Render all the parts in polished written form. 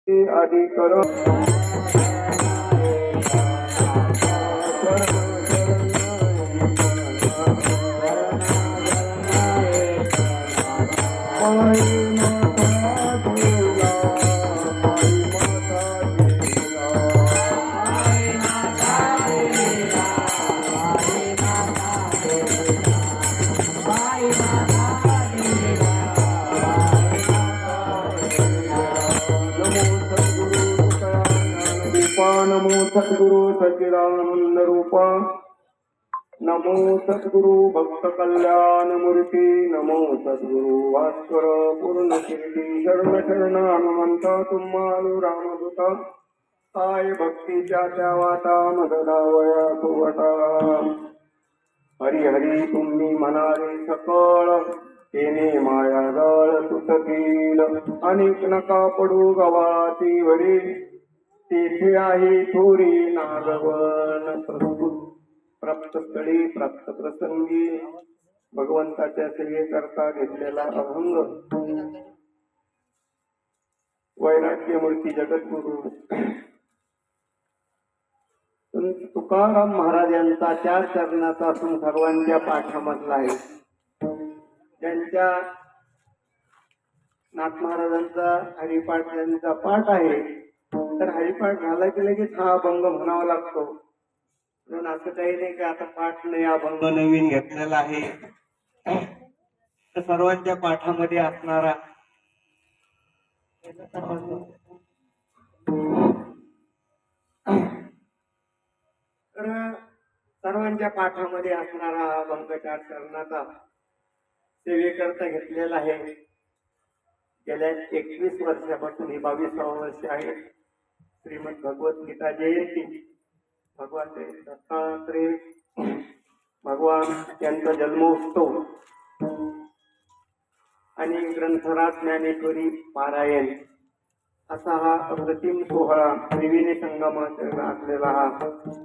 आदि करो नमो सद्गुरु सच्चिदानंद रूपा नमो सद्गुरु भक्त कल्याण मूर्ती नमो सद्गुरु भास्कर पूर्ण कीर्ती शरण शरण हनुमंता तुम्हालु रामदूता साय भक्तीच्या त्या वाटा मददावया सुवटा हरी हरी तुम्ही म्हणाले सकळ तेने माया दळ सुटतील अनेक नका पडू गवाची वडी तेथे आहे थोरी नागवन प्राप्तस्थळी प्राप्त प्रसंगी भगवंताच्या सेवेकरता घेतलेला अभंग वैराग्य मूर्ती जगद्गुरु तुकाराम महाराज यांचा 4 चरणाचा असून सर्वांच्या पाठामधला आहे. त्यांच्या नाथ महाराजांचा हरिपाठ त्यांचा पाठ आहे. तर हरिपाठ झाला की लगेच हा अभंग म्हणावा लागतो. म्हणून असं काही नाही की आता पाठ नाही अभंग नवीन घेतलेला आहे. तर सर्वांच्या पाठामध्ये असणारा तर सर्वांच्या पाठामध्ये असणारा हा अभंग 4 चरणाचा सेवेकरता घेतलेला आहे. गेल्या 21 वर्षापासून ही 22वे वर्ष आहे. श्रीमद भगवत गीता जयंती भगवान दत्तात्रेय भगवान यांचा जन्मोत्सव आणि ग्रंथराज ज्ञानेश्वरी पारायण असा हा अप्रतिम सोहळा त्रिवेणी संगमात असलेला हा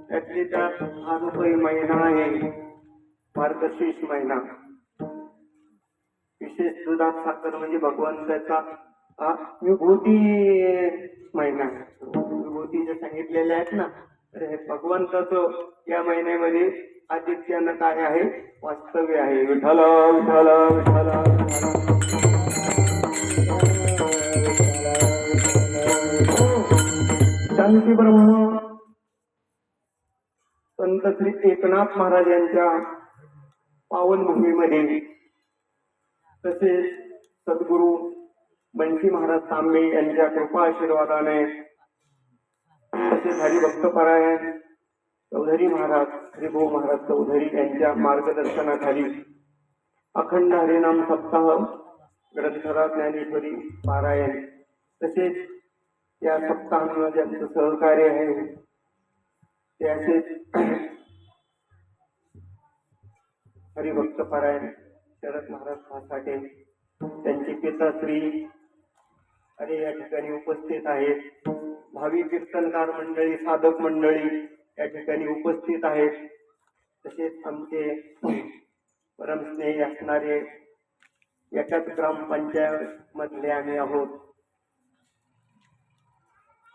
त्यातली त्यात हा जो काही महिना आहे मार्गशीर्ष महिना विशेष दुधात साखर म्हणजे भगवंताचा विभूती महिना विभूती जे सांगितलेले आहेत ना तर हे भगवंताचं या महिन्यामध्ये आदित्यानं काय आहे वास्तव्य आहे. विठ्ठल विठ्ठल विठ्ठल शांती ब्रह्म संत श्री एकनाथ महाराज यांच्या पावनभूमीमध्ये तसेच सद्गुरु बंशी महाराज तांबे यांच्या कृपा आशीर्वादाने तसेच हरिभक्तपरायण चौधरी महाराज हरिभाऊ महाराज चौधरी यांच्या मार्गदर्शनाखाली अखंड हरिनाम सप्ताह ग्रंथराज ज्ञानेश्वरी पारायण तसेच या सप्ताहामध्ये ज्यांचं सहकार्य आहे ते असेच हरिभक्तपरायण शरद महाराज फासाटे त्यांचे पिता श्री अरे या ठिकाणी उपस्थित आहेत. भावी कीर्तनकार मंडळी साधक मंडळी या ठिकाणी उपस्थित आहेत. तसेच आमचे परमस्नेही असणारे एकाच ग्रामपंचायत मधले आम्ही आहोत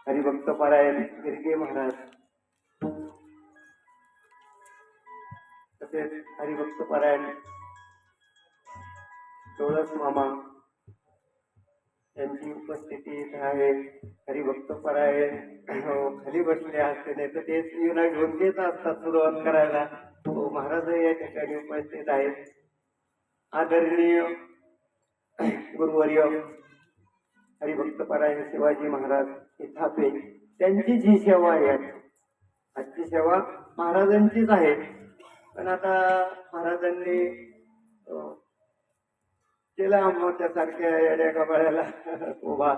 हरिभक्तपरायण गिरगे महाराज तसेच हरिभक्तपरायण डोळस मामा यांची उपस्थिती इथे आहे. हरिभक्तपरायण खाली बसले असते नाही तर तेच युना घेऊन देत असतात सुरुवात करायला. महाराज या ठिकाणी उपस्थित आहेत. आदरणीय गुरुवर्य हरिभक्तपरायण शिवाजी महाराज इथापे त्यांचीच ही सेवा आहे. आजची सेवा महाराजांचीच आहे. पण आता महाराजांनी केला त्यासारख्या येड्या गबाळ्याला उभा.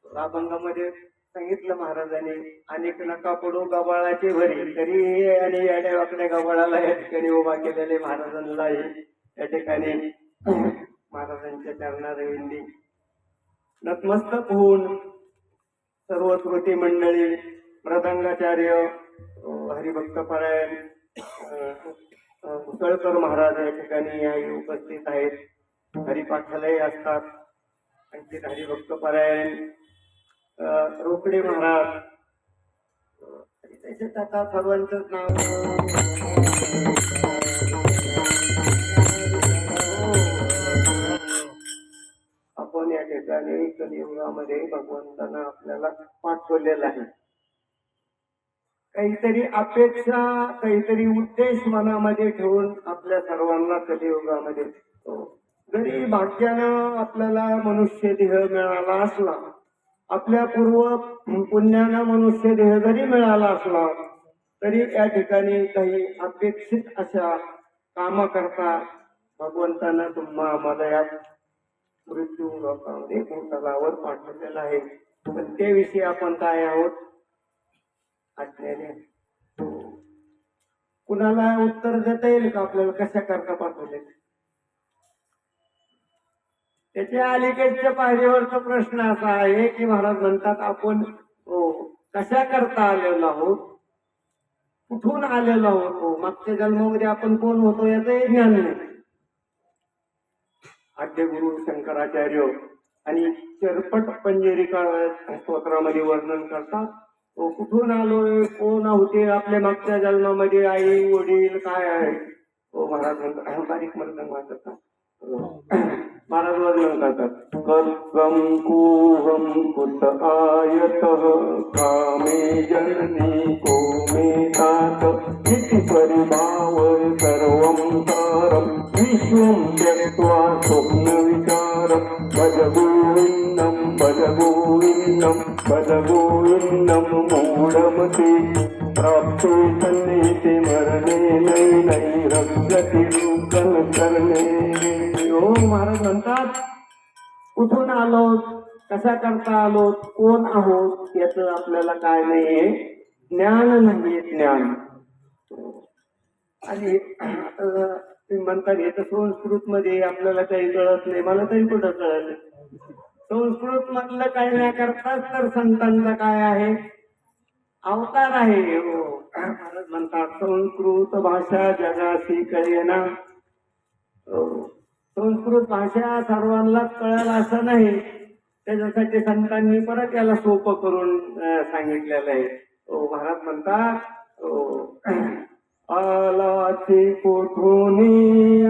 अभंगामध्ये सांगितलं महाराजांनी अनेक नका पडू गबाळाची भरी तरी आणि येड्या वाकड्या गबाळाला या ठिकाणी उभा केलेले महाराजांना या ठिकाणी महाराजांच्या चरणारविंदी नतमस्तक होऊन सर्व श्रोते मंडळी मृदंगाचार्य हरिभक्तपरायण मुसळकर महाराज या ठिकाणी उपस्थित आहेत. हरिपाठालय असतात. आणखी हरिभक्तपरायण रोकडे महाराज, त्याच्यात आता सर्वांचंच नाव. आपण या ठिकाणी कलियुगामध्ये भगवंतानं आपल्याला पाठवलेलं आहे. काहीतरी अपेक्षा, काहीतरी उद्देश मनामध्ये ठेवून आपल्या सर्वांना कलियुगामध्ये, जरी भाग्यानं आपल्याला मनुष्य देह मिळाला असला, आपल्या पूर्व पुण्यानं मनुष्य देह जरी मिळाला असला, तरी या ठिकाणी काही अपेक्षित अशा कामा करता भगवंतानं तुम्हा आम्हाला या मृत्यू लोकांमध्ये भूतलावर पाठवलेलं आहे. पण त्याविषयी आपण काय आहोत अज्ञानी. कुणाला उत्तर देता येईल का आपल्याला कशा करता पाठवले? त्याच्या अलीकडच्या पायरीवरचा प्रश्न असा आहे की महाराज म्हणतात आपण कशा करता आलेलो आहोत, कुठून आलेलो आहोत, मागच्या जन्मामध्ये आपण कोण होतो याचं ज्ञान नाही. आद्य गुरु शंकराचार्य आणि चरपट पंजरिका स्तोत्रामध्ये वर्णन करतात, कुठून आलोय, कोण होते आपल्या मागच्या जन्मामध्ये, आई वडील काय आहे. महाराज म्हणतात, बारीक मर्दन वाचतात, महाराज वर्णन करतात, कल्पम कुहम कुत आयतः कामे जननी कोमे तात इति परिभावय सर्वं सारं विश्वं त्यक्त्वा स्वप्न विचारं भज गोविन्दं भज गोविन्दं भज गोविन्दं मूढमते प्राप्ते सन्निधि मरणे नै रक्षति लोकं करणे. महाराज म्हणतात, कुठून आलो, कशा करता आलो, कोण आहोत याच आपल्याला काय नाहीये, ज्ञान नाहीये, ज्ञान. आणि आता तुम्ही म्हणतात हे तर संस्कृत मध्ये आपल्याला काही कळत नाही, मला तरी कुठं कळत. संस्कृत मधलं काही नाही करताच तर संतांचा काय आहे, अवतार आहे. महाराज म्हणतात, संस्कृत भाषा जगाशी कळेना. संस्कृत भाषा सर्वांना कळेल असं नाही, त्याच्यासाठी संतांनी परत याला सोपं करून सांगितलेलं आहे. महाराज म्हणतात, आलाची कोठूनी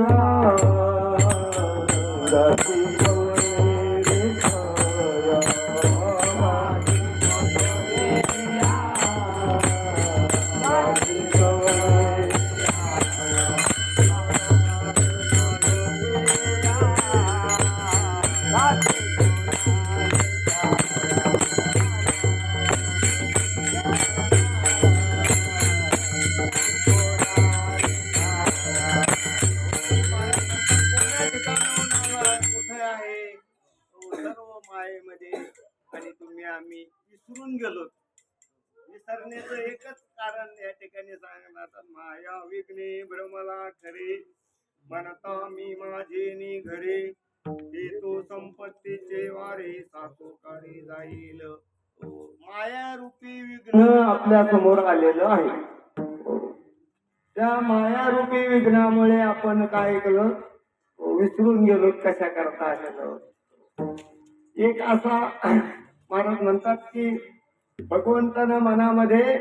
आणि तुम्ही आम्ही विसरून गेलो. विसरण्याचं एकच कारण या ठिकाणी सांगणार, माया विघ्ने भ्रमला खरे म्हणता मी माझे नि घरे देतो संपत्तीचे वारे सातो काळी जाईल. माया रूपी विघ्न आपल्या समोर आलेलं आहे. त्या माया रूपी विघ्नामुळे आपण काय केलं, विसरून गेलो कशा करता आलेलो. एक असा महाराज म्हणतात की भगवंतानं मनामध्ये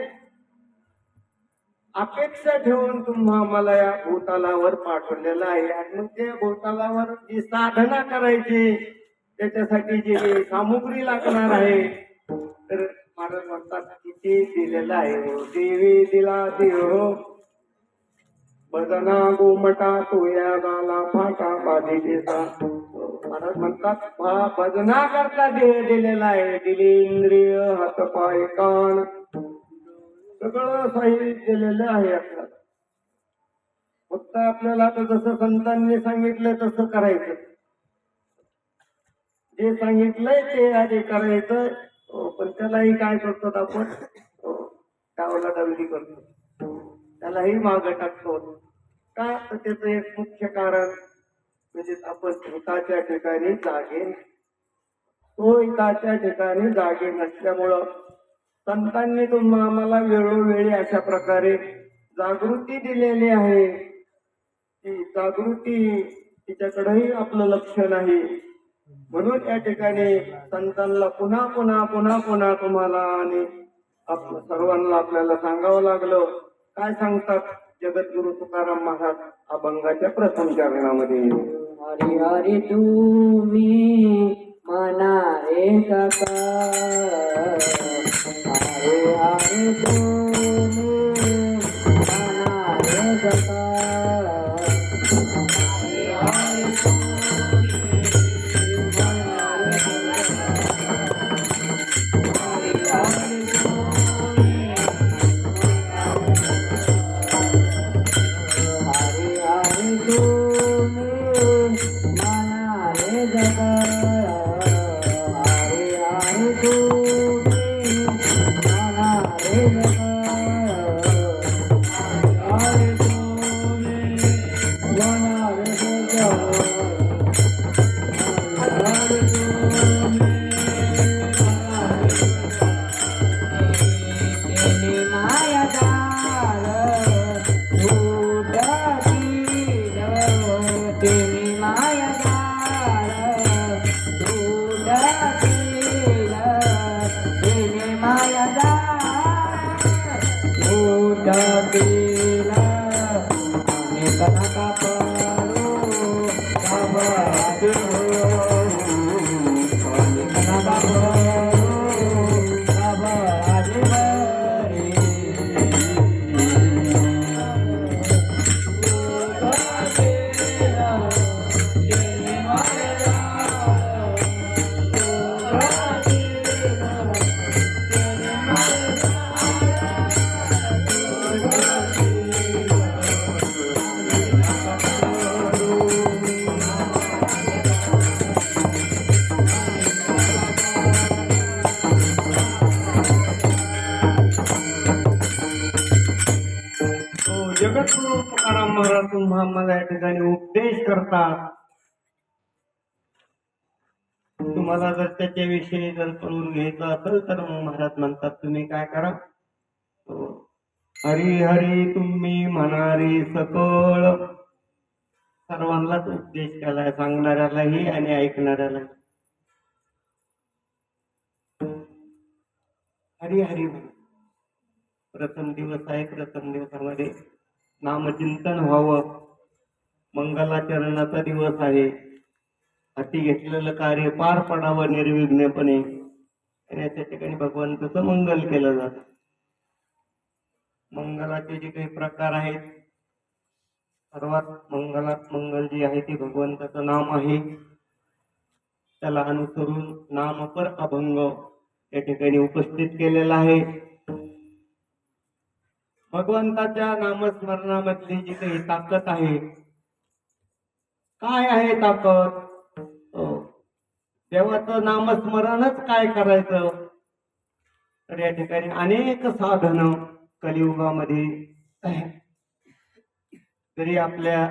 अपेक्षा ठेवून तुम्हा आम्हाला या भूतलावर पाठवलेलं आहे. आणि मग त्या भूतलावर जी साधना करायची, त्याच्यासाठी जी सामुग्री लागणार आहे, तर महाराज म्हणतात की ते दिलेलं आहे. देवी दिला देव बदना गोमटा तोया गाला फाटा बाधितेचा. महाराज म्हणतात भजना करता देह दिलेला आहे. दिली इंद्रिय, हात पाय कान, सगळं साहित्य दिलेलं आहे आपल्याला. फक्त आपल्याला आता जसं संतांनी सांगितलं तसं करायचं, जे सांगितलंय ते आधी करायचं. पण त्यालाही काय करतो आपण, त्याला डबली करतो, त्यालाही मागं टाकतो. का तर त्याचं एक मुख्य कारण म्हणजे आपण हिताच्या ठिकाणी जागे, तो हिताच्या ठिकाणी जागे नसल्यामुळं संतांनी तुम्हा आम्हाला वेळोवेळी अशा प्रकारे जागृती दिलेली आहे. ती जागृती तिच्याकडेही आपलं लक्ष नाही. म्हणून या ठिकाणी संतांना पुन्हा पुन्हा पुन्हा पुन्हा तुम्हाला आणि सर्वांना आपल्याला सांगावं लागलं. काय सांगतात जगद्गुरु तुकाराम महाराज अभंगाच्या प्रथम चरणामध्ये? हरी हरी तुम्ही मना रे सका, हरी हरी तुम्ही मना रे सका, हरी हरी जगद्गुरु तुकाराम महाराज तुम्हाला या ठिकाणी उपदेश करतात. तुम्हाला जर त्याच्याविषयी जर करून घ्यायचं असेल तर मग महाराज म्हणतात तुम्ही काय करा, हरी हरी तुम्ही म्हणारी सकळ. सर्वांनाच उपदेश केलाय, सांगणाऱ्यालाही आणि ऐकणाऱ्याला. हरी हरी म्हणा. प्रथम दिवस आहे, प्रथम दिवसामध्ये नामचिंतन व्हावं. मंगलाचरणाचा दिवस आहे. हाती घेतलेलं कार्य पार पडावं निर्विघ्नपणे, आणि या ठिकाणी भगवंताचं मंगल केलं जातं. मंगलाचे जे काही प्रकार आहेत, सर्वात मंगलात मंगल जी आहे ती भगवंताचं नाम आहे. त्याला अनुसरून नामपर अभंग या ठिकाणी उपस्थित केलेला आहे. भगवंताच्या नामस्मरणामधली जी काही ताकद आहे, काय आहे ताकद? देवाचं नामस्मरणच काय करायचं? तर या ठिकाणी अनेक साधनं कलियुगामध्ये जरी आपल्या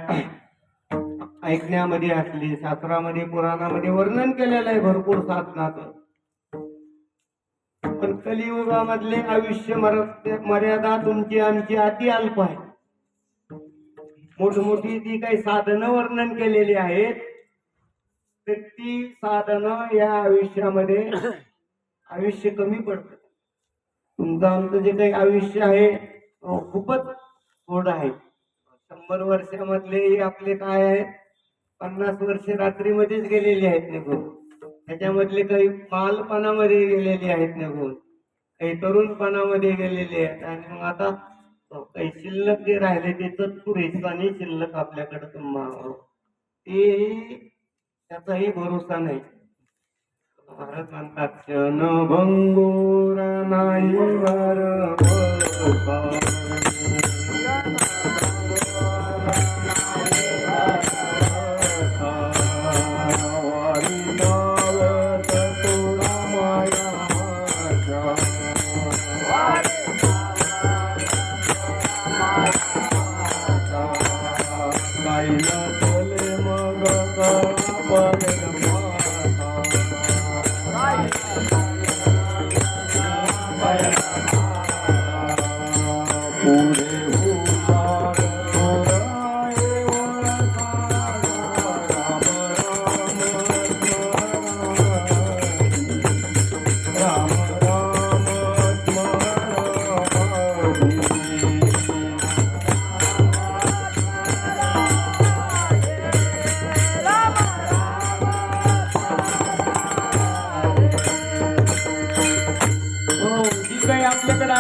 ऐकण्यामध्ये असली, शास्त्रामध्ये पुराणामध्ये वर्णन केलेलं आहे भरपूर साधनाचं, पण कलियुगामधले आयुष्य मर्यादा तुमची आमची अति अल्प आहे. मोठमोठी जी काही साधनं वर्णन केलेली आहेत, तर ती साधनं या आयुष्यामध्ये आयुष्य कमी पडतं. तुमचं आमचं जे काही आयुष्य आहे खूपच थोडं आहे. 100 वर्षामधले आपले काय आहेत, 50 वर्ष रात्रीमध्येच गेलेली आहेत निघून. त्याच्यामधले काही बालपणामध्ये गेलेले आहेत निघून, काही तरुणपणामध्ये गेलेले आहेत, आणि मग आता काही शिल्लक जे राहिले ते तत्पुर हिस्साने शिल्लक आपल्याकडे तुम्हाला ते त्याचाही भरोसा नाही. महाराज म्हणतात क्षणभंगुर नाही वर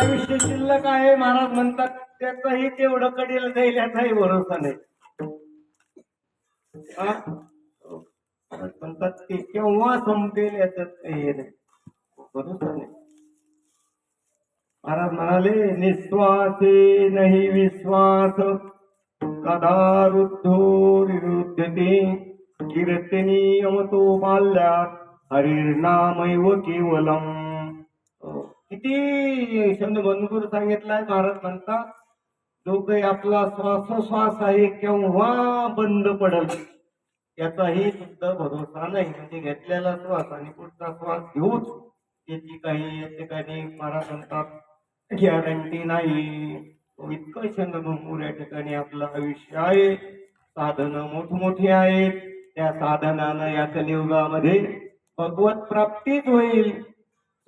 आयुष्य शिल्लक आहे महाराज म्हणतात त्याचाही तेवढं कडेला जाईल याचाही भरोसा नाही. हा? महाराज म्हणतात ते केव्हा संपेल याच्यात काही हे नाही, भरोसा नाही. महाराज म्हणाले निस्वासे नाही विश्वास कदा रुद्धोरुध्यते कीर्तनी अमतो बाल्यात हरिर्नामैव केवलम. किती शब्द मधुर सांगितलाय. महाराज म्हणतात जो काही आपला श्वासोश्वास आहे केव्हा बंद पडल याचाही सुद्धा भरोसा नाही. म्हणजे घेतलेला श्वास आणि पुढचा श्वास घेऊच याची काही या ठिकाणी महाराज म्हणतात गॅरंटी नाही. इतकं छंदभंगूर या ठिकाणी आपलं आयुष्य आहे. साधनं मोठमोठी आहेत. त्या साधनानं या कलियुगामध्ये भगवत प्राप्तीच होईल.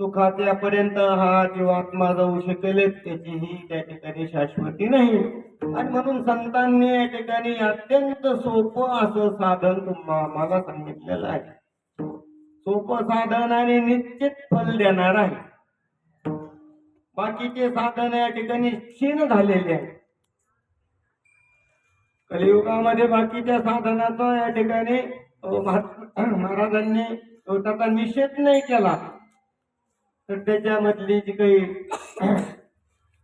सुखाच्या पर्यंत हा जीवात्मा जाऊ शकेल त्याचीही त्या ठिकाणी शाश्वती नाही. आणि म्हणून संतांनी या ठिकाणी अत्यंत सोपं असं साधन मला सांगितलेलं आहे. सोपं साधन आणि निश्चित फल देणार आहे. बाकीचे साधन या ठिकाणी क्षीण झालेले आहे. कलियुगामध्ये बाकीच्या साधनाचा या ठिकाणी महाराजांनी त्याचा निषेध नाही केला, तर त्याच्यामधली जी काही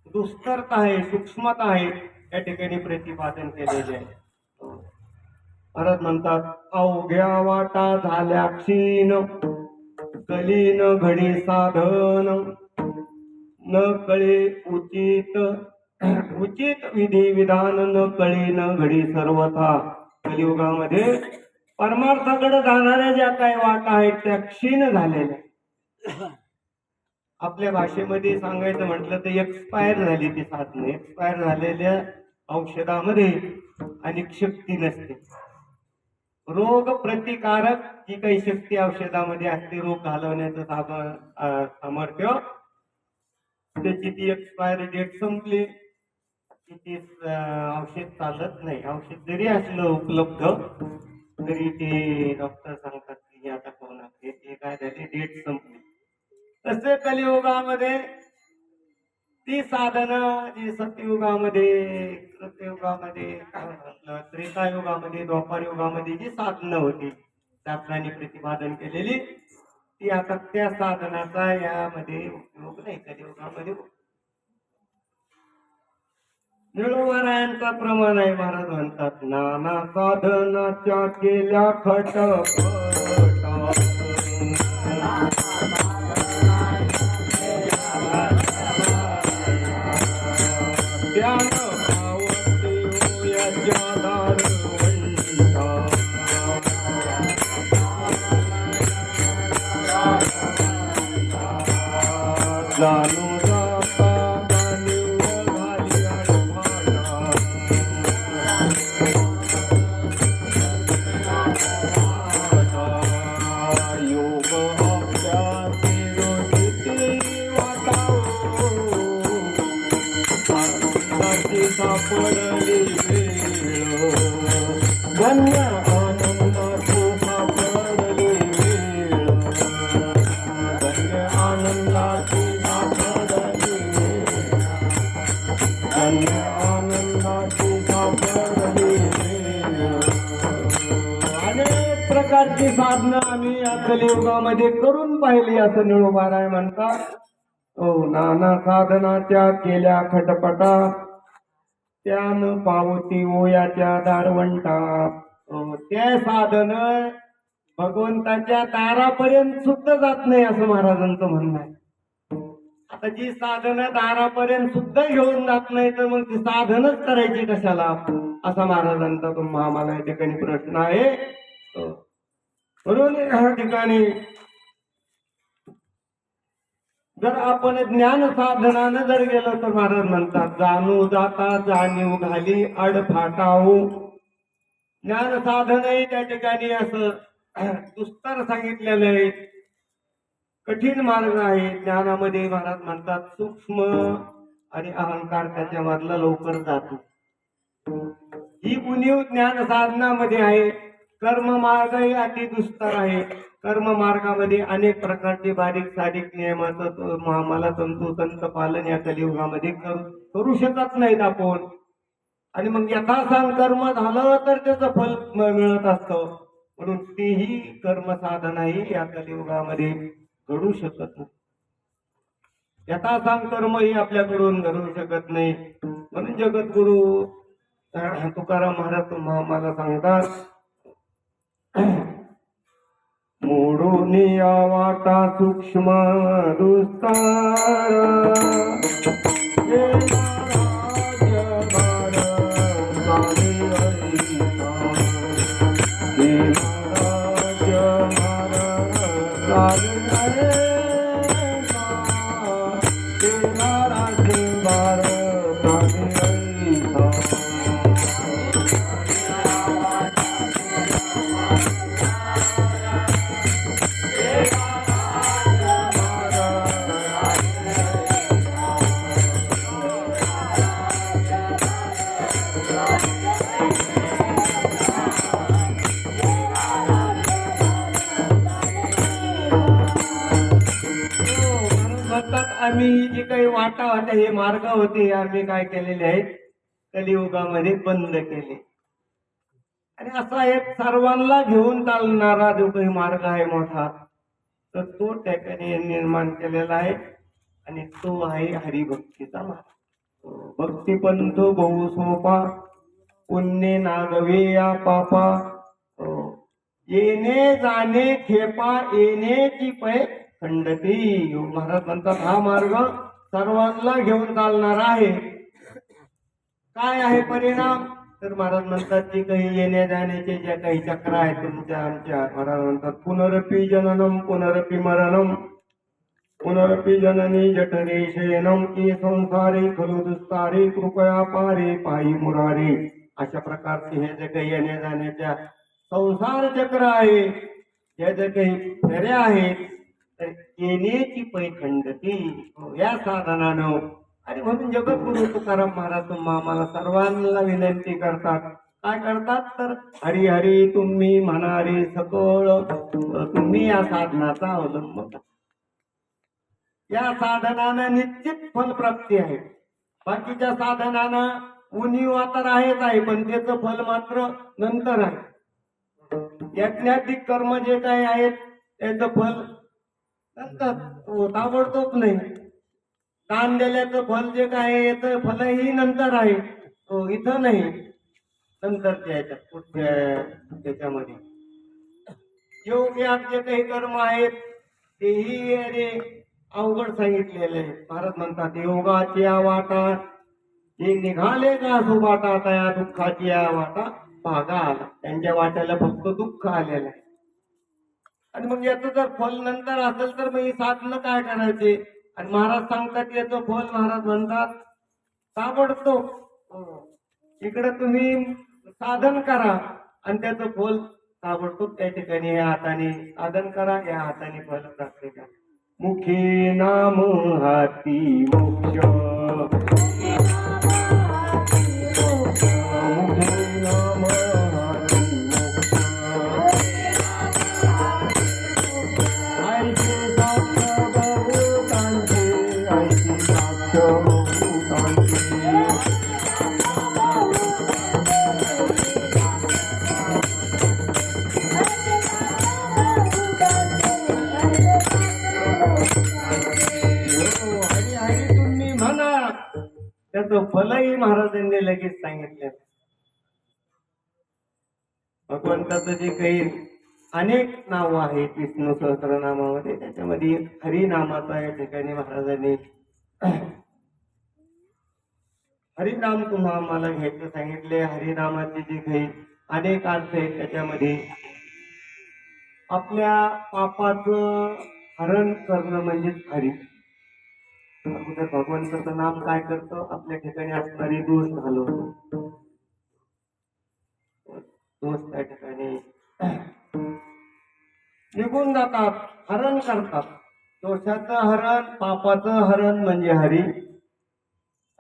दुस्तरता आहे, सूक्ष्मता आहे या ठिकाणी प्रतिपादन केलेले आहे. महाराज म्हणतात अवघ्या वाटा झाल्या क्षीण कलीन घडी साधन न कळे उचित उचित विधी विधान न कळे न घडी सर्वथा. कलियुगामध्ये परमार्थाकडे जाणाऱ्या ज्या काही वाटा आहेत त्या क्षीण झालेल्या. आपल्या भाषेमध्ये सांगायचं म्हटलं तर एक्सपायर झाली ती साधनं. एक्सपायर झालेल्या औषधामध्ये अनेक शक्ती नसते. रोग प्रतिकारक जी काही शक्ती औषधामध्ये असते, रोग घालवण्याचं सामर्थ्य, त्याची ती एक्सपायरी डेट संपली की ते औषध चालत नाही. औषध जरी असलं उपलब्ध तरी ते डॉक्टर सांगतात की आता करू नका, ते काय झाली डेट संपली. तसे कलियुगामध्ये ती साधनं जी सत्ययुगामध्ये कृतयुगामध्ये काय म्हटलं त्रेतायुगामध्ये द्वापार युगामध्ये जी साधनं होती शास्त्रांनी प्रतिपादन केलेली, ती आता त्या साधनाचा यामध्ये उपयोग नाही कलियुगामध्ये. निळोबारायांचा प्रमाण आहे. महाराज म्हणतात नाना साधनाच्या केल्या खटपटा ज्ञान पावते याच्या दारवंता जाणू जाता जाणीव झाली आडभाटा योग अभ्यासी रोजिती वाटाओ आनंदाची सापडली वेळ धन्य आनंदाची सापडली वेळ धन्य आनंदाची सापडली धन्य आनंदाची सापडली वेळ. अनेक प्रकारची साधनं आम्ही या कलियुगामध्ये करून पाहिली असं निळोबाराय म्हणतात. नाना साधनाच्या केल्या खटपटा त्यान पावती ओयाच्या दारवंटा. ते साधन भगवंताच्या दारापर्यंत सुद्धा जात नाही असं महाराजांचं म्हणणं आहे. आता जी साधनं दारापर्यंत सुद्धा घेऊन जात नाही तर मग ती साधनच करायची कशाला असा महाराजांचा तुम्हा आम्हाला या ठिकाणी प्रश्न आहे. म्हणून या ठिकाणी जर आपण ज्ञान साधनानं जर गेलो तर महाराज म्हणतात जाणू जाता जाणीव घाली आडफाटाऊ. ज्ञान साधनही त्या ठिकाणी असं दुस्तर सांगितलेलं आहे, कठीण मार्ग आहे. ज्ञानामध्ये महाराज म्हणतात सूक्ष्म आणि अहंकार त्याच्या मधला लवकर जातो. ही उणीव ज्ञान साधनामध्ये आहे. कर्म मार्गही अति दुस्तर आहे. कर्म मार्गामध्ये अनेक प्रकारचे बारीक सारीक नियमाचं आम्हाला तंतोतंत पालन या कलियुगामध्ये करू शकत नाहीत आपण. आणि मग यथासांग कर्म झालं तर त्याचं फल मिळत असतं. म्हणून तीही कर्म साधनाही या कलियुगामध्ये घडू शकत नाही. यथासांग कर्म ही आपल्याकडून घडू शकत नाही. म्हणून जगद्गुरु तुकाराम महाराज मला सांगतात, मोडून या वाटा सूक्ष्म दुस्तार, आम्ही जे काही वाटा होत्या, हे मार्ग होते, हे आम्ही काय केलेले आहेत, कलियुगामध्ये बंद केले. आणि असा एक सर्वांना घेऊन चालणारा जो काही मार्ग आहे मोठा, तर तो ठिकाणी निर्माण केलेला आहे. आणि तो आहे हरिभक्तीचा मार्ग. भक्तिपंथ बहु सोपा, पुण्य नागवे या पापा, येणे जाणे खेपा, येण्याची पै खंडती. महाराज म्हणतात हा मार्ग सर्वांना घेऊन चालणारा आहे. काय आहे परिणाम? तर महाराज म्हणतात की काही येण्या जाण्याचे ज्या काही चक्र आहेत तुमच्या आमच्या, महाराज म्हणतात पुनरपी जननम पुनरपी मरणम, पुनरपी जननी जठरे शयनम, की संसारे खलु दुस्तारे, कृपया पारे पायी मुरारे. अशा प्रकारचे हे जे काही येण्या जाण्याच्या संसार चक्र आहे, या जे काही फेऱ्या आहेत, तर येण्याची पै खंडती या साधनानं. आणि म्हणून जगद्गुरु तुकाराम महाराज आम्हाला सर्वांना विनंती करतात. काय करतात? तर हरी हरी तुम्ही म्हणारे सकळ, तुम्ही या साधनाचा अवलंब करा. या साधनानं निश्चित फलप्राप्ती आहे. बाकीच्या साधनानं उणीव तर आहेच आहे, पण त्याचं फल मात्र नंतर आहे. यज्ञाधिक कर्म जे काही आहेत त्याचं फल नंतर, ताबडतोब नाही. दान दिल्याचं फल जे काय आहे याचं फलही नंतर आहे, इथं नाही, नंतरच्या याच्यात पुढच्या त्याच्यामध्ये. योग याग जे काही कर्म आहेत तेही अरे अवघड सांगितलेले आहे. महाराज म्हणतात योगाची या वाटा, जे निघाले का सुबाटा, तया दुःखाची या वाटा भागा आला. त्यांच्या वाट्याला फक्त दुःख आलेलं आहे. आणि मग याचं जर फल नंतर असेल तर मग ही साधनं काय करायचे? आणि महाराज सांगतात याचं फल, महाराज म्हणतात ताबडतोब. इकडं तुम्ही साधन करा आणि त्याचं फल ताबडतोब त्या ठिकाणी या हाताने साधन करा, या हाताने फल प्राप्त करा. मुखी नाम हाती मोक्ष, मुखी नाम हाती मोक्ष, ऐसे साक्ष बहुतांचे, ऐसे साक्ष बहुतांचे. त्याचं फलही महाराजांनी लगेच सांगितलं. भगवंताचं जे काही अनेक नावं आहेत विष्णू सहस्रनामामध्ये, त्याच्यामध्ये हरिनामाचा या ठिकाणी महाराजांनी हरिनाम तुम्हाला आम्हाला घ्यायचं सांगितले. हरिनामाचे जे काही अनेक अर्थ आहेत त्याच्यामध्ये आपल्या पापाचं हरण करणं म्हणजेच हरी. अगोदर भगवंताचं नाम काय करतं? आपल्या ठिकाणी असणारे दोष घालवतो. दोष त्या ठिकाणी निघून जातात, हरण करतात. दोषाचं हरण, पापाचं हरण म्हणजे हरी.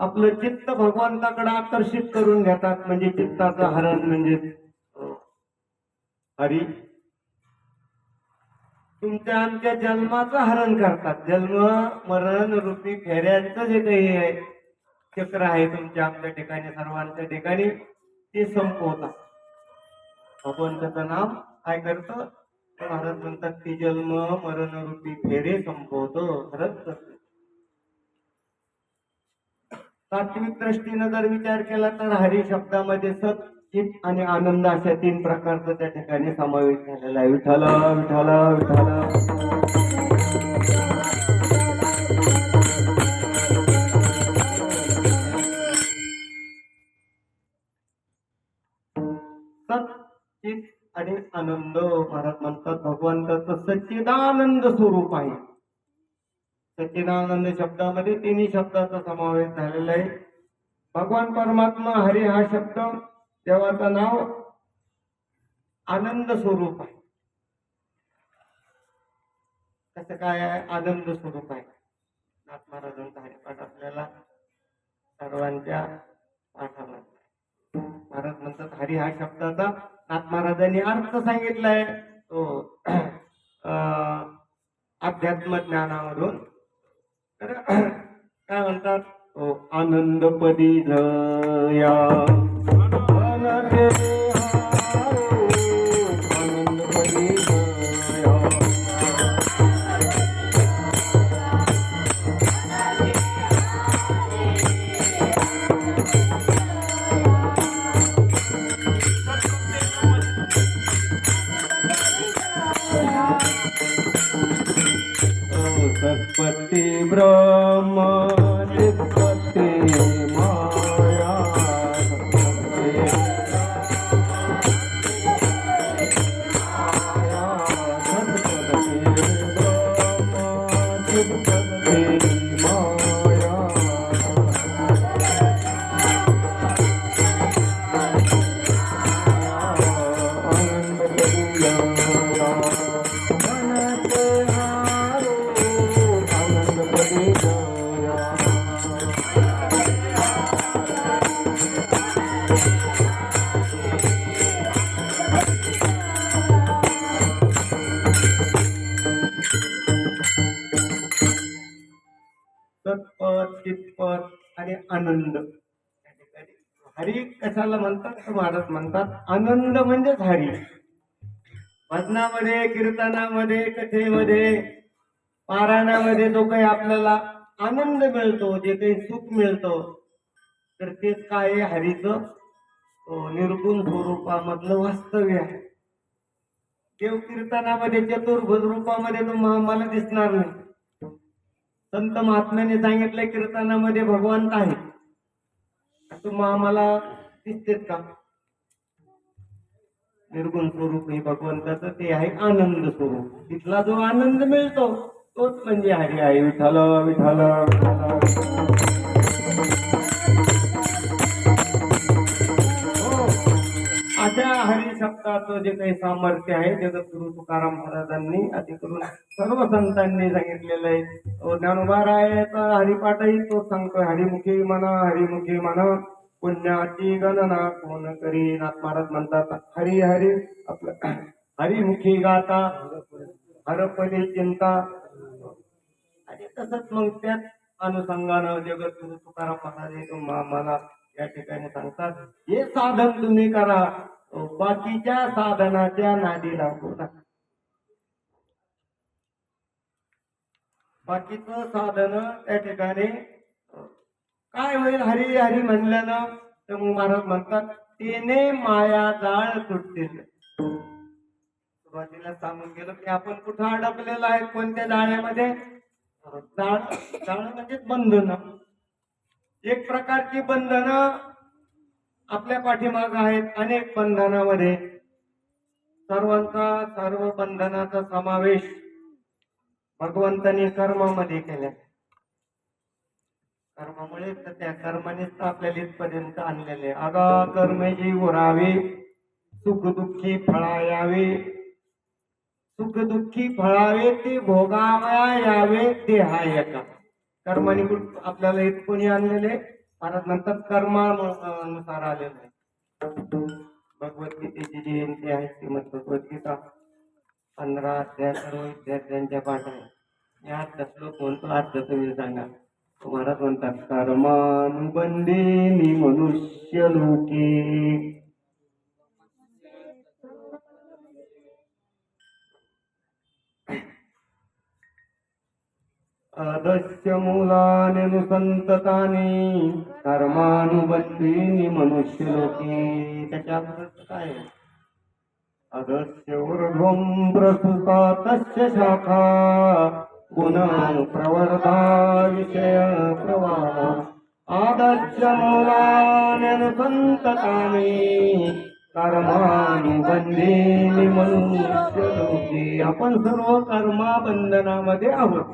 आपलं चित्त भगवंताकडे आकर्षित करून घेतात म्हणजे चित्ताचं हरण म्हणजे हरी. तुमच्या आमच्या जन्माचं हरण करतात. जन्म मरण रूपी फेऱ्यांचं जे काही आहे चक्र आहे तुमच्या आमच्या ठिकाणी सर्वांच्या ठिकाणी ते संपवतात. भगवंताचं नाम काय करतं? महाराज म्हणतात की जन्म मरण रूपी फेरे संपवतो. खरंच तसं. तात्विक दृष्टीनं जर विचार केला तर हरी शब्दामध्ये सत चित आणि आनंद अशा 3 प्रकारचा त्या ठिकाणी समावेश झालेला आहे. विठ्ठल विठ्ठल विठ्ठल. सत चित आणि आनंद. महाराज म्हणतात भगवंताचं सच्चिदानंद स्वरूप आहे. सच्चिदानंद शब्दामध्ये 3 शब्दाचा समावेश झालेला आहे. भगवान परमात्मा हरी हा शब्द देवाचं नाव आनंद स्वरूप आहे. कसं काय आहे? आनंद स्वरूप आहे. नाथ महाराजांचा हरिपाठ आपल्याला सर्वांच्या पाठाला महाराज म्हणतात हरी हा शब्दाचा नाथ महाराजांनी अर्थ सांगितलाय तो अध्यात्म ज्ञानावरून. तर काय म्हणतात? आनंद पदी जया आनंद पदी जया. सत्पत्ती ब्रह्म चित्पत्ती माया. सत्पत्ती ब्रह्म चित्पत्ती माया. सत्पद चितपद आणि आनंद. हरी कशाला म्हणतात? महाराज म्हणतात आनंद म्हणजेच हरी. भजनामध्ये कीर्तनामध्ये कथेमध्ये पारायणामध्ये जो काही आपल्याला आनंद मिळतो जे काही सुख मिळतं तर तेच काय आहे? हरीचं निर्गुण स्वरूपामधलं वास्तव्य आहे. देव कीर्तनामध्ये चतुर्भुज रूपामध्ये तो मला दिसणार नाही. संत महात्म्याने सांगितलंय कीर्तनामध्ये भगवंत आहे. तुम्हा मला दिसतेत का? निर्गुण स्वरूप हे भगवंताचं ते आहे आनंद स्वरूप. तिथला जो आनंद मिळतो तोच म्हणजे हरी आहे. विठ्ठल विठ्ठल विठ्ठल. अशा हरी शब्दाचं जे काही सामर्थ्य आहे जगद्गुरु तुकाराम महाराजांनी आधी करून सर्व संतांनी सांगितलेलं आहे. ज्ञानोबा रायाचा हरिपाठही तो सांगतोय. हरिमुखी म्हणा पुण्याची गणना कोण करी. नाथ महाराज म्हणतात हरी हरी आपलं हरिमुखी गाता हरपली चिंता. आणि तसंच मग त्याच अनुषंगानं जगद्गुरु तुकाराम महाराज मला या ठिकाणी सांगतात हे साधन तुम्ही करा बाकीच्या साधनाच्या नादी लागू नका. बाकीचं साधन त्या ठिकाणी काय होईल? हरी हरी म्हणल्यानं तर मग महाराज म्हणतात तेने माया जाळ तुटतील. सुरुवातीला सांगून गेलो की आपण कुठं अडकलेलो आहे? कोणत्या जाळ्यामध्ये? जाळ म्हणजे बंधन. एक प्रकारची बंधनं आपल्या पाठीमाग आहेत. अनेक बंधनामध्ये सर्व बंधनाचा समावेश भगवंतांनी कर्मामध्ये केला. कर्मामुळे तर त्या कर्मानेच आपल्याला इथपर्यंत आणलेले. अगा कर्मेजी उरावे सुख दुःखी फळायावे. सुख दुःखी फळावे ते भोगावया यावे ते हा एका. कर्माने आपल्याला इथपर्यंत आणलेले. महाराज म्हणतात कर्मानुसार आलेलं आहे. भगवद्गीतेची जयंती आहे श्रीमद भगवद्गीता. 15 अध्याय सर्व विद्यार्थ्यांच्या पाठ आहे. मी आजचा श्लोक म्हणतो, आजचा तुम्ही सांगा. महाराज म्हणतात, कर्मानुबंधेनी मनुष्य लोके अदस्य मूलानुसंतताने कर्मानुबंधेनी मनुष्य लोके. त्याच्या अर्थ काय आहे? अदस्य ऊर्ध्वं प्रसुता तस्य शाखा गुण प्रवर्धा विषय प्रवाह. आदस्य मूलानुसंतताने कर्मानुबंधेनी मनुष्य लोके. आपण सर्व कर्माबंधनामध्ये आहोत.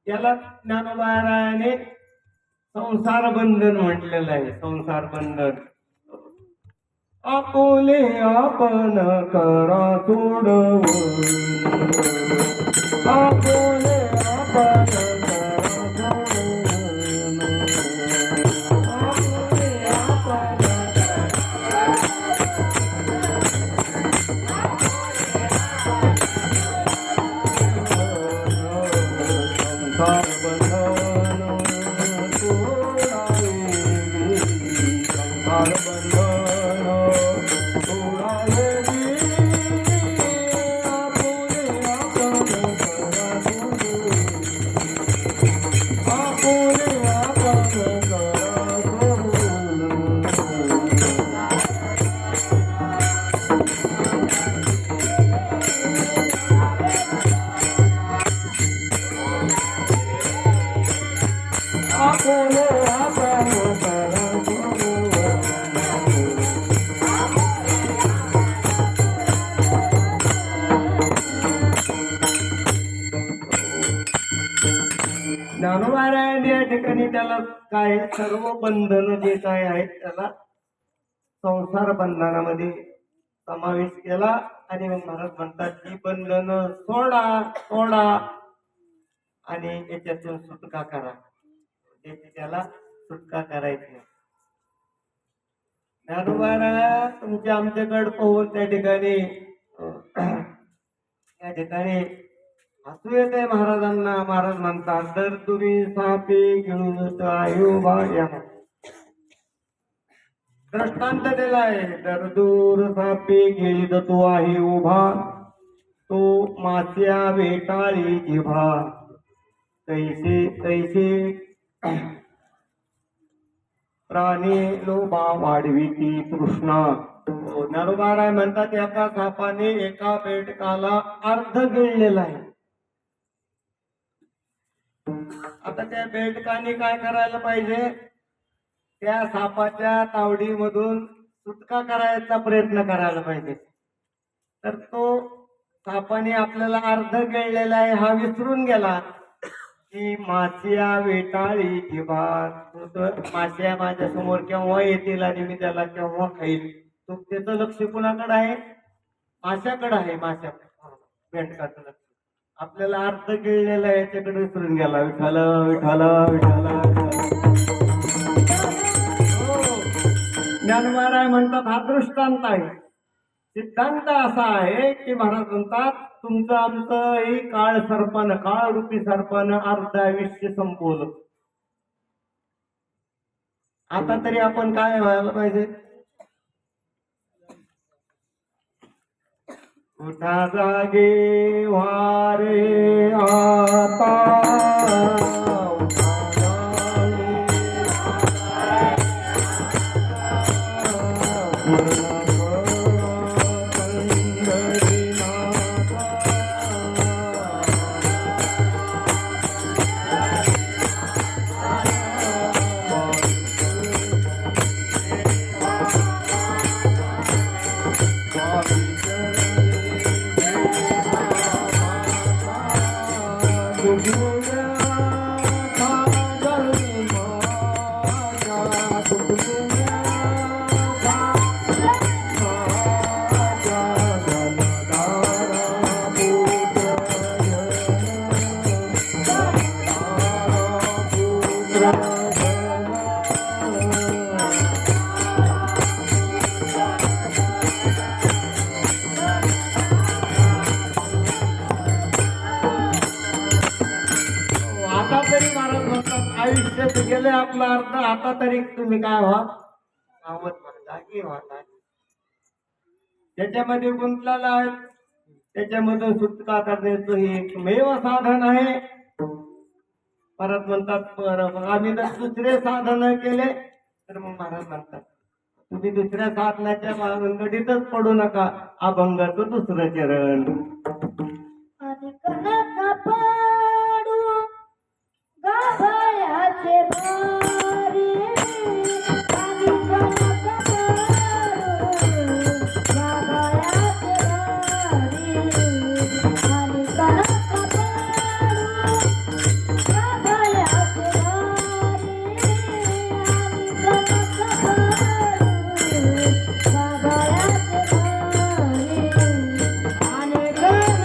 याला ज्ञानोबारायाने संसार बंधन म्हटलेलं आहे. संसार बंधन. आपुले आपण करा सोडवून, आपुले आपण करा सोडवून, आपुले आपण संसार बंधन सोडावे, संसार बंधन सोडावे. आपुले आपण करा सोडून, आपुले आपण करा सोडून. आपुले आपण करा सोडून. ज्ञानोबारायण या ठिकाणी त्याला काय सर्व बंधन जे काय आहेत त्याला संसार बंधनामध्ये समावेश केला. आणि मग महाराज म्हणतात की बंधन सोडा सोडा आणि याच्यातून सुटका करा. त्याची त्याला सुटका करायची. ज्ञानोबाराया तुमच्या आमच्याकडे पाहून त्या ठिकाणी या ठिकाणी हसू येत आहे महाराजांना. महाराज म्हणतात, दर तुम्ही सापे घेऊन आयो बाया. दृष्टांत दिलाय. दर दूर सापे घेईत तो आहे उभा, तो मास्या वेटाळी जिभा. तैसे तैसे प्राणी लोभा वाढविती तृष्णा. ज्ञानोबाराय म्हणतात, एका सापाने एका बेडकाला अर्ध गिळलेला आहे. आता त्या बेडकाने काय करायला पाहिजे? त्या सापाच्या तावडीमधून सुटका करायचा प्रयत्न करायला पाहिजे. तर तो सापाने आपल्याला अर्ध गिळलेला आहे हा विसरून गेला की मास्या वेटाळी जिभा. मास्या माझ्या समोर केव्हा येतील आणि मी त्याला केव्हा खाईल. तो त्याचं लक्ष कुणाकडे आहे? माश्याकडे आहे. माश्या बेडकाचं लक्ष आपल्याला अर्ध गिळलेला याच्याकडे विसरून गेला. विठाल विठाल विठाल. ज्ञानोबाराय म्हणतात, हा दृष्टांत आहे. सिद्धांत असा आहे की महाराज म्हणतात, तुमचं आमचं ही काळ सर्पण, काळ रूपी सर्पण अर्ध आयुष्य संपवलं. आता तरी आपण काय व्हायला पाहिजे? उठा जागे वारे आता, उठा जागे आता तरी महाराज म्हणतात आयुष्यात गेले आपलं अर्ध, आता तरी तुम्ही काय व्हा सावध व्हा, जागी व्हा. त्याच्यामध्ये गुंतलेला आहे, त्याच्यामधून सुटका करण्याचं हे एकमेव साधन आहे. परत म्हणतात मग आम्ही जर दुसरे साधन केले तर मग महाराज म्हणतात तुम्ही दुसऱ्या साधनाच्या भानगडीतच पडू नका, अभंगाचं दुसरं चरण. आणि कनक पाडू गाभाऱ्याचे भारी, आणि कनक पाडू गाभाऱ्याचे भारी, आणि कनक पाडू गाभाऱ्याचे भारी, आणि कनक पाडू गाभाऱ्याचे भारी, आणि कनक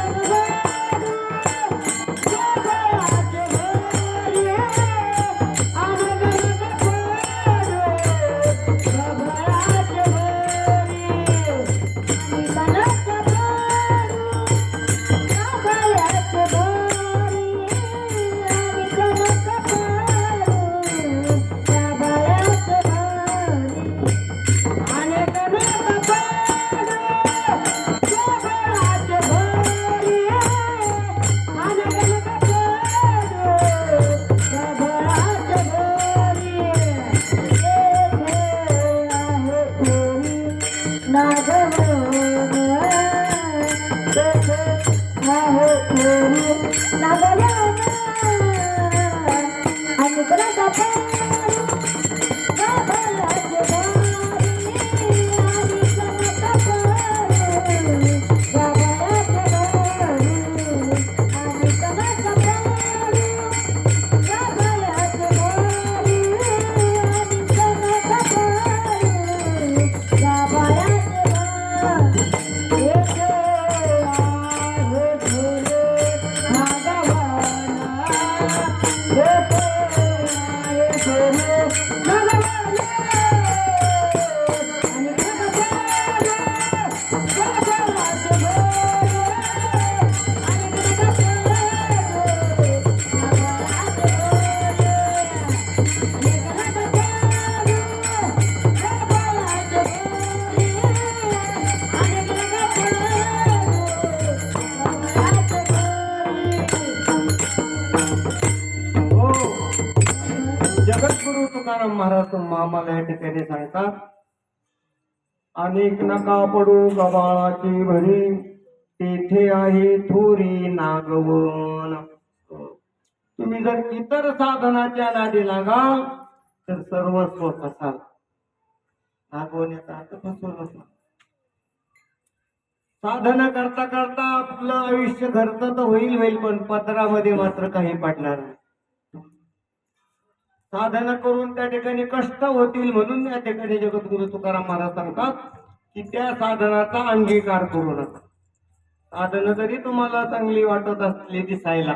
जगद्गुरु तुकाराम महाराज आम्हाला या ठिकाणी सांगतात अनेक नका पडू गबाळाची भरी, तेथे आहे थोरी नागवन. तुम्ही जर इतर साधनाच्या नादी लागाल तर सर्वस्व फसाल. नागवण्याचा अर्थ फसवणूक. साधना करता करता आपलं आयुष्य घरचं तर होईल पण पदरामध्ये मात्र काही पडणार नाही. साधना करून त्या ठिकाणी कष्ट होतील म्हणून या ठिकाणी जगद्गुरु तुकाराम महाराज सांगतात की त्या साधनाचा अंगीकार करू नका. साधना जरी तुम्हाला चांगली वाटत असली दिसायला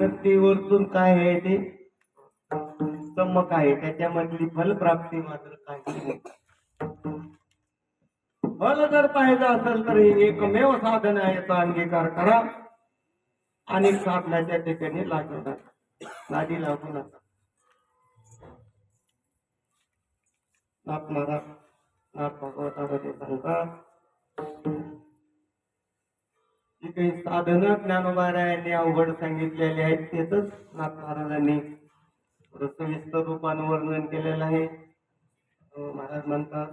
तर ती वरतून काय आहे ते चमक आहे, त्याच्यामधली फलप्राप्ती मात्र काही नाही. फल जर पाहिजे असेल तर हे एकमेव साधन आहे, याचा अंगीकार करा. अनेक साधनाच्या ठिकाणी लागू नका, नादी लागू नका. नाथ महाराज नाथ भागवतामध्ये सांगतात जी काही साधनं ज्ञानोबारायांनी अवघड सांगितलेली आहेत तेच नाथ महाराजांनी सविस्तर रूपानं वर्णन केलेलं आहे. महाराज म्हणतात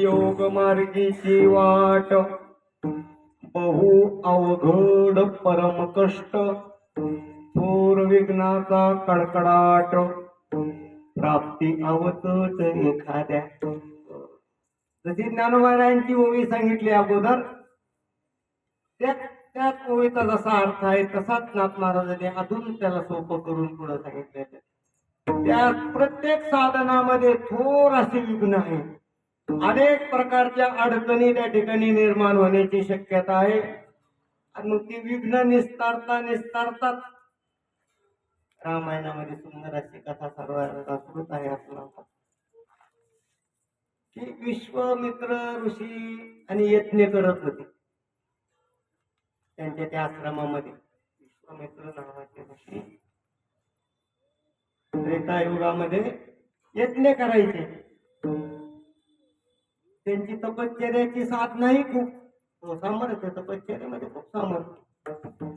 योग मार्गीची वाट बहु अवघड परम कष्ट, थोर विघ्नाचा कडकडाट, प्राप्ती अवतच एखाद्या. जशी ज्ञानोबारायांची ओवी सांगितली अगोदर त्याच ओवीचा जसा अर्थ आहे तसाच नाथ महाराजांनी अजून त्याला सोपं करून पुढे सांगितलेलं. त्या प्रत्येक साधनामध्ये थोर असे विघ्न आहे. अनेक प्रकारच्या अडचणी त्या ठिकाणी निर्माण होण्याची शक्यता आहे आणि मग ती विघ्न निस्तारतात रामायणामध्ये सुंदर अशी कथा सर्वांना श्रुत आहे. आपला की विश्वामित्र ऋषी आणि यज्ञ करत होते त्यांच्या त्या आश्रमामध्ये. विश्वामित्र नावाचे ऋषी त्रेतायुगामध्ये यज्ञ करायचे. त्यांची तपश्चर्याची साधनाही खूप सामर्थ्य, तपश्चर्यामध्ये खूप सामर्थ्य.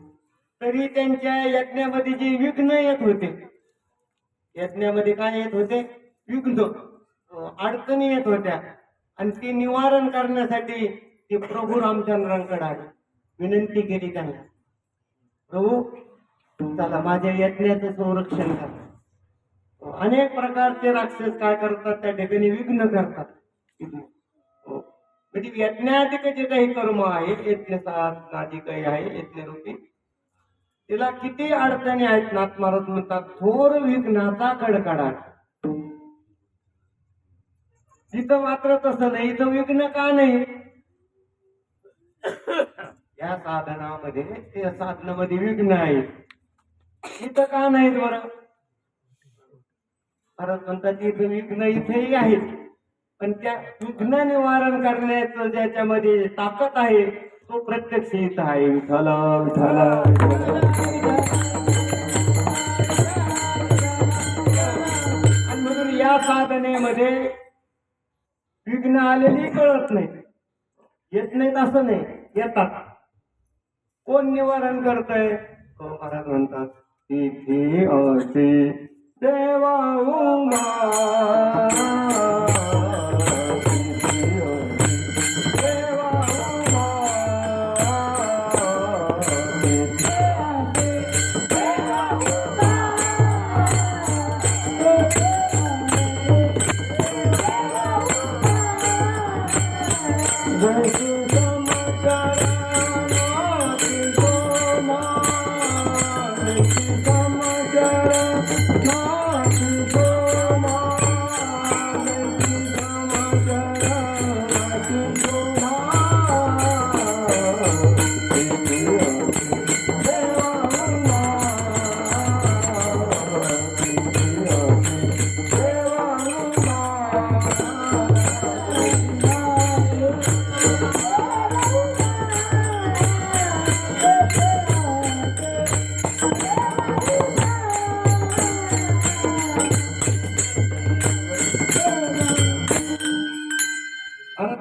तरी त्यांच्या यज्ञामध्ये जी विघ्न येत होते, यज्ञामध्ये काय येत होते? विघ्न, अडचणी येत होत्या. आणि ती निवारण करण्यासाठी ते प्रभू रामचंद्रांकडे आले, विनंती केली त्यांना, प्रभू चला माझ्या यज्ञाचं संरक्षण करा. अनेक प्रकारचे राक्षस काय करतात, त्या ठिकाणी विघ्न करतात. म्हणजे यज्ञाधिक जे काही कर्म आहे, यज्ञ साधनादी काही आहे यज्ञरूपी, तिला किती अडचणी आहेत. नाथ महाराज म्हणतात थोर विघ्नाचा कडकडाट. इथं मात्र तसं नाही. इथं विघ्न का नाही? या साधनामध्ये, त्या साधनामध्ये विघ्न आहे, इथं का नाहीत बरं? महाराज म्हणतात इथं विघ्न इथेही आहेत, पण त्या विघ्न निवारण करण्याचं ज्याच्यामध्ये ताकद आहे तो प्रत्यक्ष इथं आहे. विठ्ठल विठ्ठल. आणि म्हणून या साधनेमध्ये विघ्न आलेली कळत नाही, येत नाहीत असं नाही, येतात. कोण निवारण करतंय? महाराज म्हणतात तिथे असे देवा उमा,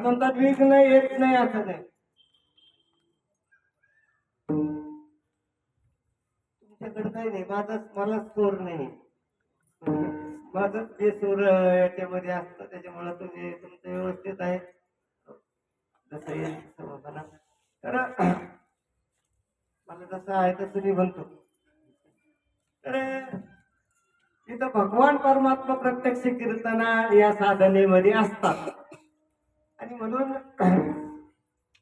म्हणतात विघ्न येत नाही असं नाही. तुमच्याकडे काही नाही, मला स्कोर नाही, माझं जे सूर याच्यामध्ये असतं त्याच्यामुळे तुम्ही तुमचं व्यवस्थित आहे. जसं येईल बाबांना तर मला जसं आहे तसं मी म्हणतो. तर तिथं भगवान परमात्मा प्रत्यक्ष कीर्तना या साधनेमध्ये असतात. आणि म्हणून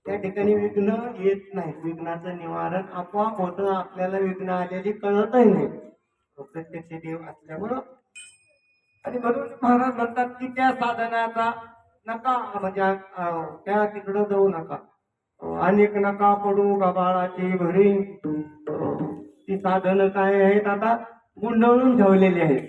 त्या ठिकाणी विघ्न येत नाही. विघ्नाचं निवारण आपोआप होतं, आपल्याला विघ्न आलेली कळतही नाही प्रत्यक्ष देव असल्यामुळं. आणि म्हणून महाराज म्हणतात की त्या साधनाचा नका, म्हणजे त्या तिकडं जाऊ नका, अनेक नका पडू गबाळाची भरी. ती साधनं काय आहेत? आता गुंडळून ठेवलेली आहेत.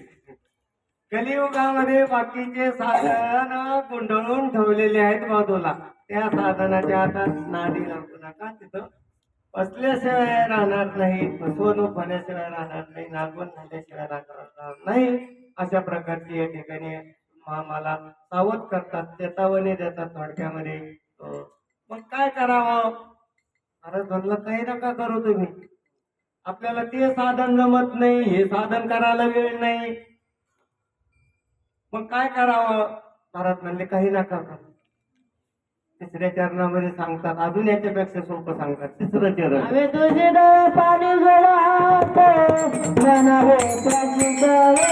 कलियुगामध्ये बाकीचे साधन गुंडळून ठेवलेले आहेत बाजूला. त्या साधनाच्या आता नादी लागू नका. तिथं बसल्याशिवाय राहणार नाही, फसवणूक होण्याशिवाय राहणार नाही, लागवण झाल्याशिवाय राहणार नाही. अशा प्रकारची या ठिकाणी मला सावध करतात, चेतावणी देतात थोडक्यामध्ये. मग काय करावं? महाराज म्हणलं काही नका करू तुम्ही. आपल्याला ते साधन जमत नाही, हे साधन करायला वेळ नाही, मग काय करावं? महाराज म्हणले काही नका करू. तिसऱ्या चरणामध्ये सांगतात, अजून याच्यापेक्षा सोपं सांगतात. तिसरं चरण, आम्ही तुझे डोळे पाणी जोडात म्हणावे त्याची गळेला,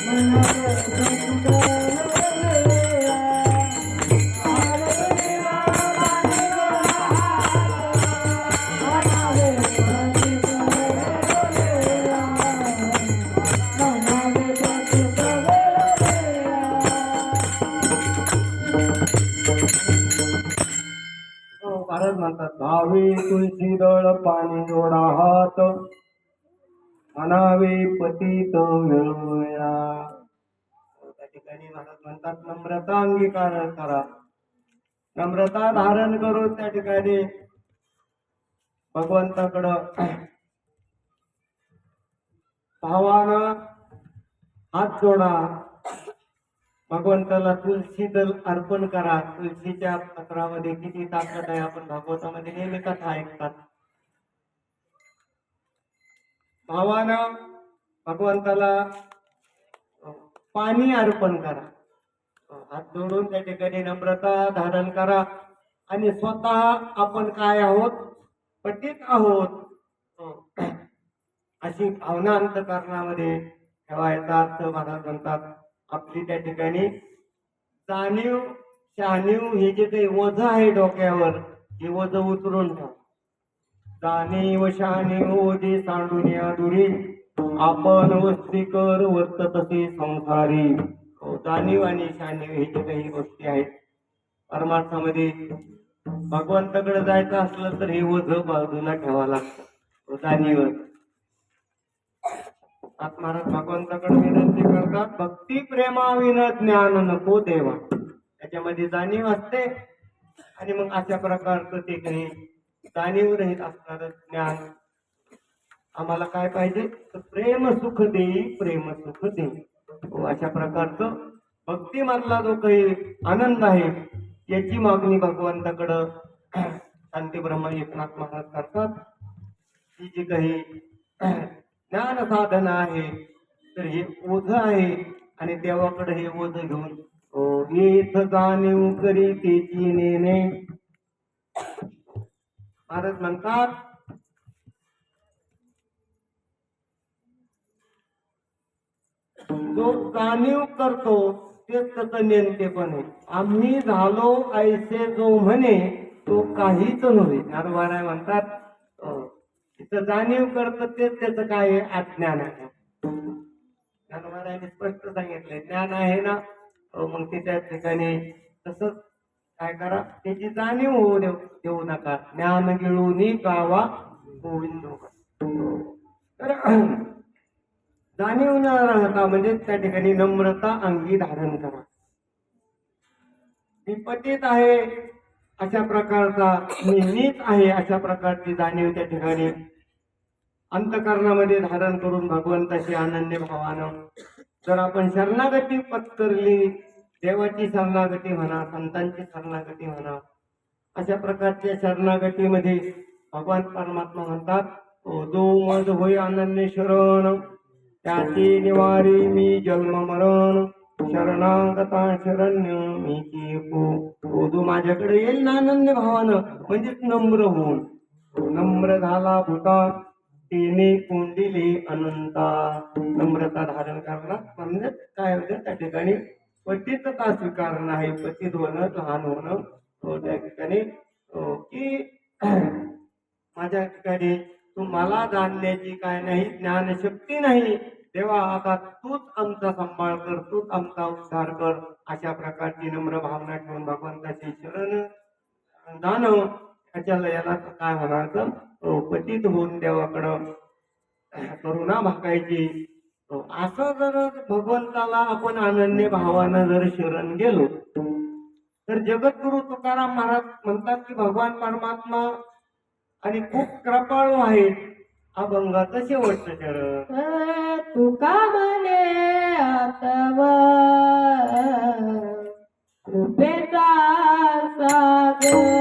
म्हणावे त्याची गळेला. महाराज म्हणतात भावे तुळशी दळ पाणी जोडा हात, म्हणावे पतित मिळूया. त्या ठिकाणी ठिकाणी महाराज म्हणतात नम्रता अंगीकार करा. नम्रता धारण करून त्या ठिकाणी भगवंताकडं भावानं हात जोडा. भगवंताला तुलसी दल अर्पण करा. तुलसीच्या पत्रामध्ये किती ताकद आहे आपण भागवतामध्ये नेहमी कथा ऐकतात. भावानं भगवंताला पाणी अर्पण करा. हात जोडून त्या ठिकाणी नम्रता धारण करा आणि स्वतः आपण काय आहोत, पतित आहोत अशी भावना अंतःकरणामध्ये ठेवायचा अर्थ महाराज म्हणतात. आपली त्या ठिकाणी जाणीव शहाणीव हे जे काही ओझ आहे डोक्यावर हे ओझ उतरून ठेवा. जाणीव शहाणीव ओझे सांडून या दुरी आपण वस्तीकर वर्ततसे संसारी. जाणीव आणि शहाणीव हे जे काही गोष्टी आहेत परमार्थामध्ये भगवंताकडे जायचं असलं तर हे ओझ बाजूला ठेवावं लागतं. जाणीव महाराज भगवंताकडे विनंती करतात भक्ती प्रेमाविन ज्ञान नको देवा. त्याच्यामध्ये जाणीव असते आणि मग अशा प्रकारचं ते काही जाणीव रहित असणार ज्ञान. आम्हाला काय पाहिजे तर प्रेम सुख देई प्रेम सुख देई. अशा प्रकारचं भक्तीमधला जो काही आनंद आहे याची मागणी भगवंताकडं शांती ब्रह्म एकनाथ महाराज करतात. ही जी काही ज्ञान साधना आहे तर हे ओझ आहे आणि देवाकडे हे ओझ घेऊन येथ जाणीव करी तेची नेणे. महाराज म्हणतात जो जाणीव करतो तेच त्याचं नेमकेपण आहे. आम्ही झालो ऐसे जो म्हणे तो काहीच नव्हे. ज्ञानोबा म्हणतात तिथं जाणीव करत तेच त्याचं काय आहे, अज्ञान आहे. ज्ञानोबाने स्पष्ट सांगितलंय ज्ञान आहे ना मग ते त्या ठिकाणी तसंच काय करा त्याची जाणीव होऊ देऊ नका. ज्ञान गिळून गावा गोविंद. तर जाणीव न राहता म्हणजे त्या ठिकाणी नम्रता अंगी धारण करा. मी पतित आहे अशा प्रकारचा मी नीच आहे अशा प्रकारची जाणीव त्या ठिकाणी अंतःकरणामध्ये धारण करून भगवंताशी अनन्य भावानं जर आपण शरणागती पत्करली, देवाची शरणागती म्हणा, संतांची शरणागती म्हणा, अशा प्रकारच्या शरणागतीमध्ये भगवान परमात्मा म्हणतात जो मज होय अनन्य शरण त्याची निवारी मी जन्म मरण शरणागता शरण्य मी जो माझ्याकडे येईल ना अनन्य भावानं म्हणजे नम्र होऊन. नम्र झाला भूता तिने कुंडिली अनंता. नम्रता धारण करणार म्हणजे काय होतं त्या ठिकाणी पतितता स्वीकारणं आहे. पतित होणं लहान होणं त्या ठिकाणी की माझ्या ठिकाणी तुम्हाला जाणण्याची काय नाही ज्ञानशक्ती नाही तेव्हा आता तूच आमचा सांभाळ कर, तूच आमचा उद्धार कर. अशा प्रकारची नम्र भावना ठेवून भगवंताची शरण जाणं त्याच्याला याला काय होणार तर पतित होऊन देवाकडं करुणा भाकायची. असं जर भगवंताला आपण अनन्य भावानं जर शरण गेलो तर जगद्गुरु तुकाराम महाराज म्हणतात की भगवान परमात्मा आणि खूप कृपाळू आहेत. अभंगाचं शेवटचं चरण तुका म्हणे आतवा कृपेचा सागर.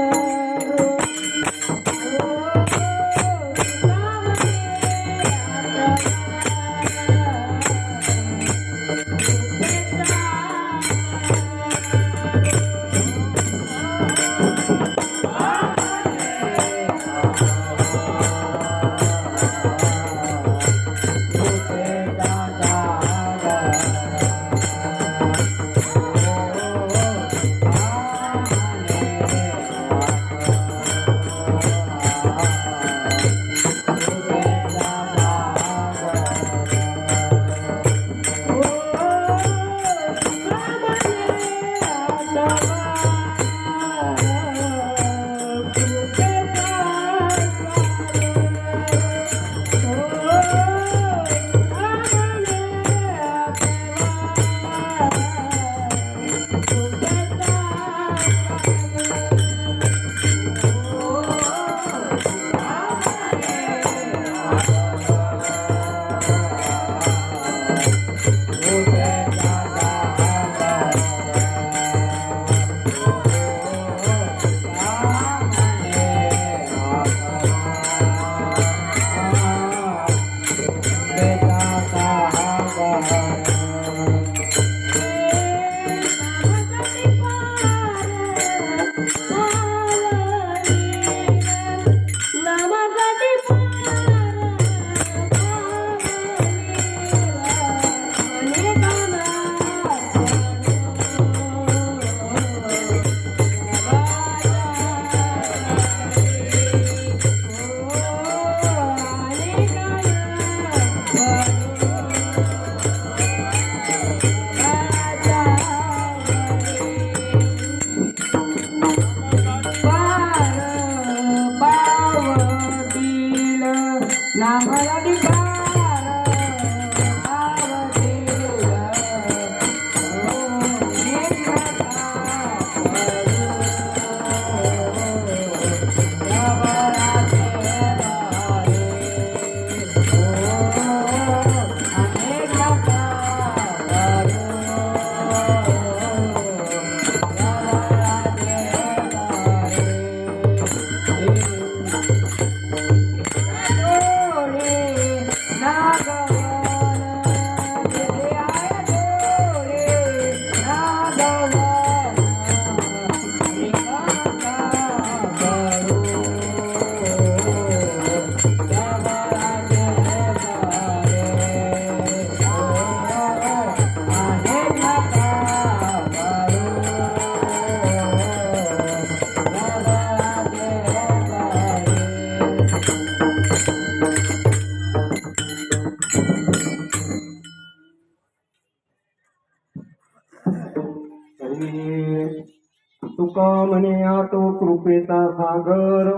तुका म्हणे तो कृपेचा सागर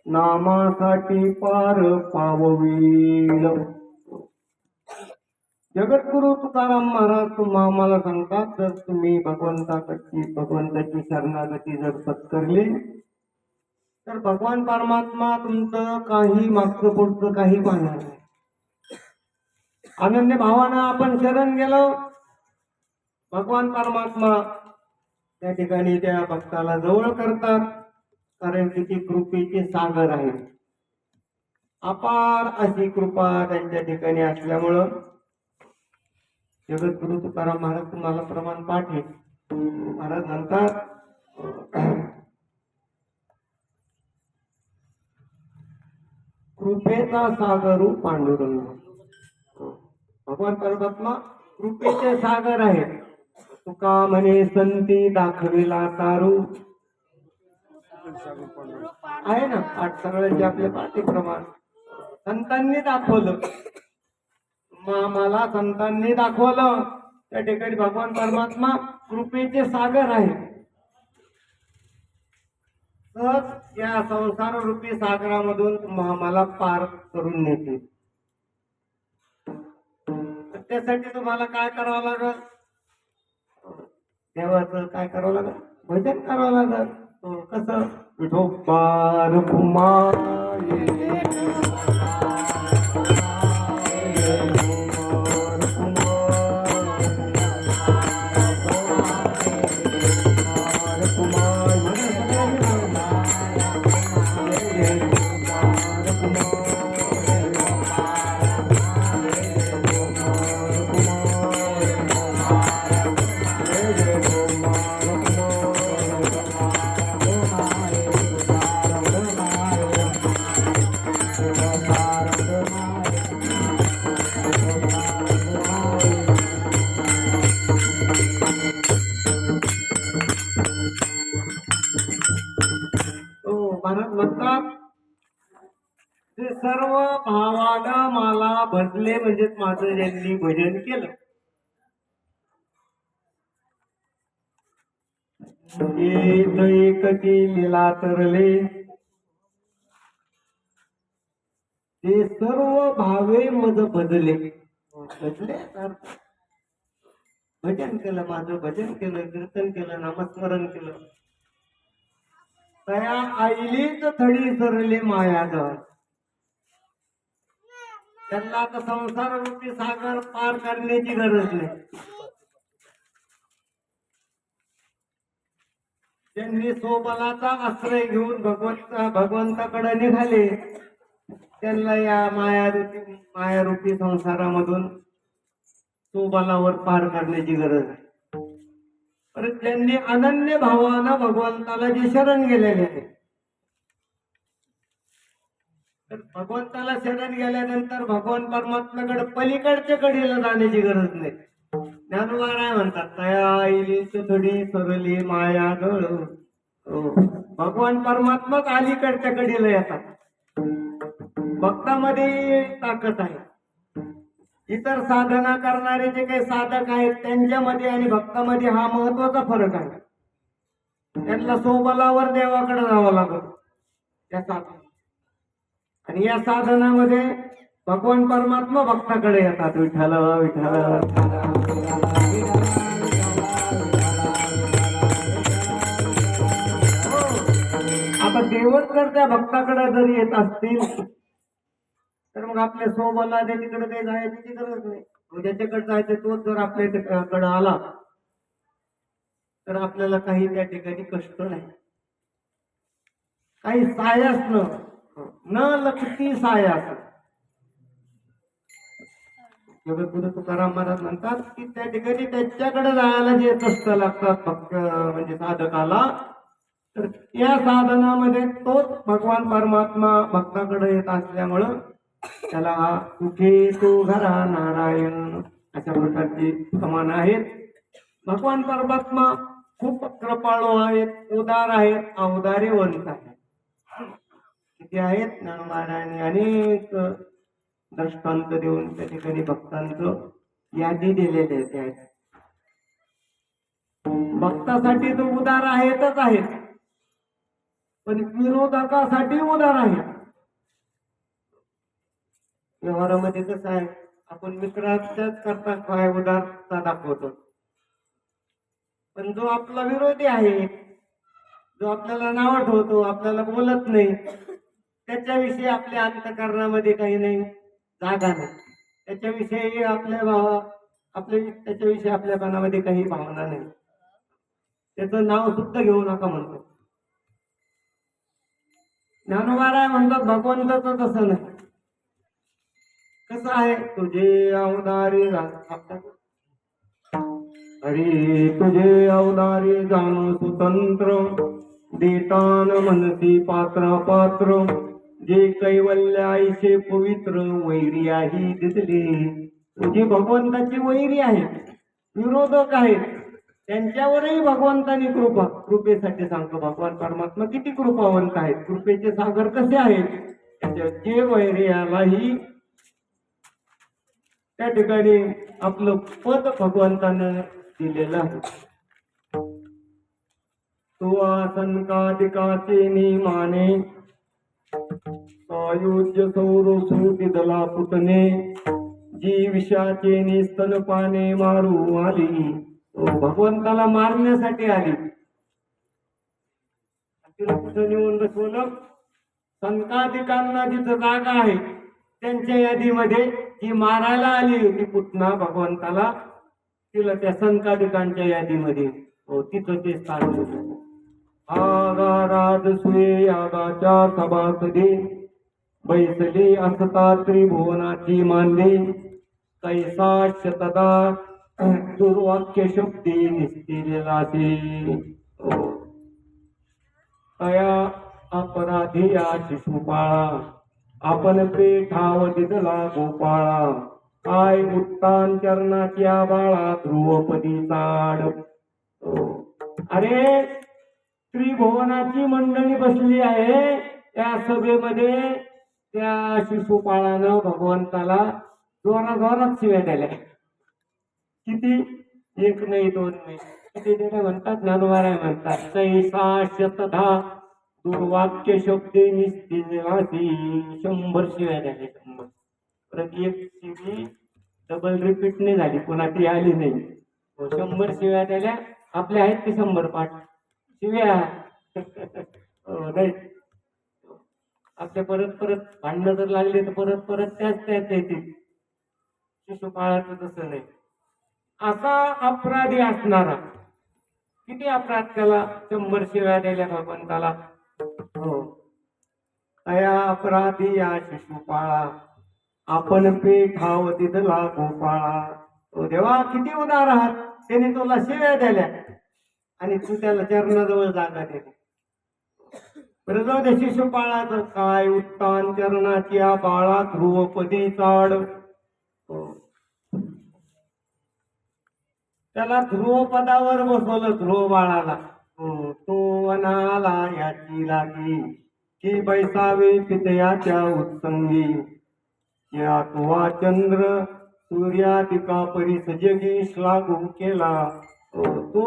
नामासाठी पार पाववील. जगद्गुरु तुकाराम महाराज तुम्हा आम्हाला सांगतात, जर तुम्ही भगवंताची शरणागती जर पत्करली तर भगवान परमात्मा तुमचं काही मागचं पुढचं काही पाहणार नाही. अनन्य भावानं आपण शरण गेलो, भगवान परमात्मा त्या ठिकाणी त्या भक्ताला जवळ करतात, कारण की ती कृपेचे सागर आहे. अपार अशी कृपा त्यांच्या ठिकाणी असल्यामुळं जगद्गुरु तुकाराम महाराज तुम्हाला प्रमाण पाठ आहे. महाराज म्हणतात, कृपेचा सागरू पांडुरंग. भगवान परमात्मा कृपेचे सागर आहे. तुका म्हणे संती दाखविला तारू आहे ना, पाठ सगळ्यांचे आपल्या पाठीप्रमाण संतांनी दाखवलं. मला संतांनी दाखवलं, त्या ठिकाणी भगवान परमात्मा कृपेचे सागर आहे. तर या संसार रूपी सागरामधून मला पार करून नेते. त्यासाठी तुम्हाला काय करावं लागल? देवाचं काय करावं लागल? भजन करावं लागल. कसं? विठोबार कुमार ते सर्व भावानं मला भजले, म्हणजे माझं ज्यांनी भजन केलं. एक लीला तरले ते सर्व भावे मज भजले. भजले भजन केलं, माझं भजन केलं, कीर्तन केलं, नामस्मरण केलं. तया आईलीच थडी सरले मायाधर. त्यांना आता संसार रूपी सागर पार करण्याची गरज नाही. त्यांनी स्वबलाचा आश्रय घेऊन भगवंताकडे निघाले. त्यांना या मायारूपी संसारामधून स्वबलावर पार करण्याची गरज आहे. परंतु त्यांनी अनन्य भावानं भगवंताला जे शरण गेलेले आहे, तर भगवंताला शरण गेल्यानंतर भगवान परमात्म्याकडे पलीकडच्या कडेला जाण्याची गरज नाही. ज्ञानोबा काय म्हणतात, तया आईलीच थोडी सरली माया गळ. भगवान परमात्माच अलीकडच्या कडेला येतात. भक्तामध्ये ताकद आहे. इतर साधना करणारे जे काही साधक आहेत त्यांच्यामध्ये आणि भक्तामध्ये हा महत्वाचा फरक आहे. त्यांना स्वबलावर देवाकडे जावं लागत त्या साधना. आणि या साधनामध्ये भगवान परमात्मा भक्ताकडे येतात. विठ्ठल विठ्ठल आता देवच जर त्या भक्ताकडे जर येत असतील तर मग आपल्या सोबला त्याच्याकडे काही जायची गरज नाही. मग ज्याच्याकडे जायचं तोच जर आपल्याकडे आला तर आपल्याला काही त्या ठिकाणी कष्ट नाही, काही सायास न लपती सायास. पुढे तुकाराम महाराज म्हणतात की त्या ठिकाणी त्याच्याकडे जायला जे कष्ट लागतात भक्त म्हणजे साधकाला, तर या साधनामध्ये तोच भगवान परमात्मा भक्ताकडे येत असल्यामुळं त्याला सुखी तू घरा नारायण अशा प्रकारची समान आहेत. भगवान परमात्मा खूप कृपाळू आहेत, उदार आहेत, औदार्यवंत आहेत. किती आहेत ज्ञानोबाराने अनेक दृष्टांत देऊन त्या ठिकाणी भक्तांचं यादी दिलेली आहे. भक्तासाठी तो उदार आहेतच आहेत, पण विरोधकासाठी उदार आहे. व्यवहारामध्ये कसं आहे, आपण मित्राच्याच करता काय उदारता दाखवतो, पण जो आपला विरोधी आहे, जो आपल्याला नाव ठेवतो, आपल्याला बोलत नाही, त्याच्याविषयी आपल्या अंतःकरणामध्ये काही नाही, जागा नाही. त्याच्याविषयी त्याच्याविषयी आपल्या मनामध्ये काही भावना नाही. त्याचं नाव सुद्धा घेऊ नका म्हणतो. ज्ञानोबाराय म्हणतात भगवंताचं तसं नाही. कसं आहे, तुझे अवतारी हरी तुझे अवतारी जाणू स्वतंत्र, देतान मनसी पात्र पात्र, जे कैवल्याईचे पवित्र वैर्याही दिसले. तुझी भगवंताची वैरी आहेत, विरोधक आहेत, त्यांच्यावरही भगवंतानी कृपेसाठी सांगतो. भगवान परमात्मा किती कृपावंत आहेत, कृपेचे सागर कसे आहेत. त्याच्या जे वैर्यालाही त्या ठिकाणी आपलं पद भगवंतानं दिलेलं आहे. तो आसनकादिकाचे निमाने, आयुज्य सौर दला पुतने, जी विषाचे निस्तन पाने मारू आली. भगवंताला मारण्यासाठी आली. तिला कुठं नेऊन बसवलं, संकादिकांना जिथं जागा आहे त्यांच्या यादीमध्ये जी मारायला आली होती पुतना भगवंताला, तिला त्या संकादिकांच्या यादीमध्ये तिथं ते स्थान होतं. आगा राजसूये आगाच्या सभासदे, बैसली असता त्रिभुवनाची मांडे, कैसा शतदा दुर्वाक्य शब्दी निस्तिलेला तया अपराधी या शिशुपाळा, आपण पेठाव दिदला गोपाळा, काय उत्तान चरणाच्या बाळा ध्रुवपदी चाड. अरे त्रिभुवनाची मंडळी बसली आहे त्या सभेमध्ये, त्या शिशुपाळानं भगवंताला जोरात शिव्या दिल्या. किती, एक नाही दोन नाही, किती दिल्या म्हणतात ज्ञानोबाराय म्हणतात. सैसा शतधा दुर्वाक्य शब्दे निस्तिवासी, 100 शिव्या झाल्या. 100 परत एक शिवी डबल रिपीट नाही झाली, पुन्हा ती आली नाही. 100 शिव्या झाल्या. आपल्या आहेत ते 100 पाठ शिव्या. नाही आपल्या परत भांडणं जर लागले तर परत त्याच येतील. शिशुपाळाचं तसं नाही. असा अपराधी असणारा, किती अपराध केला, 100 शिव्या दिल्या भगवंताला. हो, तया अपराधी या शिशुपाळा, आपण पेठाव दिदला गोपाळा. तो देवा किती उदार आहात, त्याने तुला शिव्या दिल्या आणि तू त्याला चरणाजवळ जागा दिली. बरं जाऊ दे. शिशुपाळाचं काय उत्तान चरणाची बाळा ध्रुवपदी चाड. त्याला ध्रुव पदावर बसवलं, ध्रुव बाळाला. तो अनाला याची लागी, की बैसावे पितयाच्या उत्संगी, या तुवा चंद्र सूर्यादिका परिसजगी श्लाघू केला. तो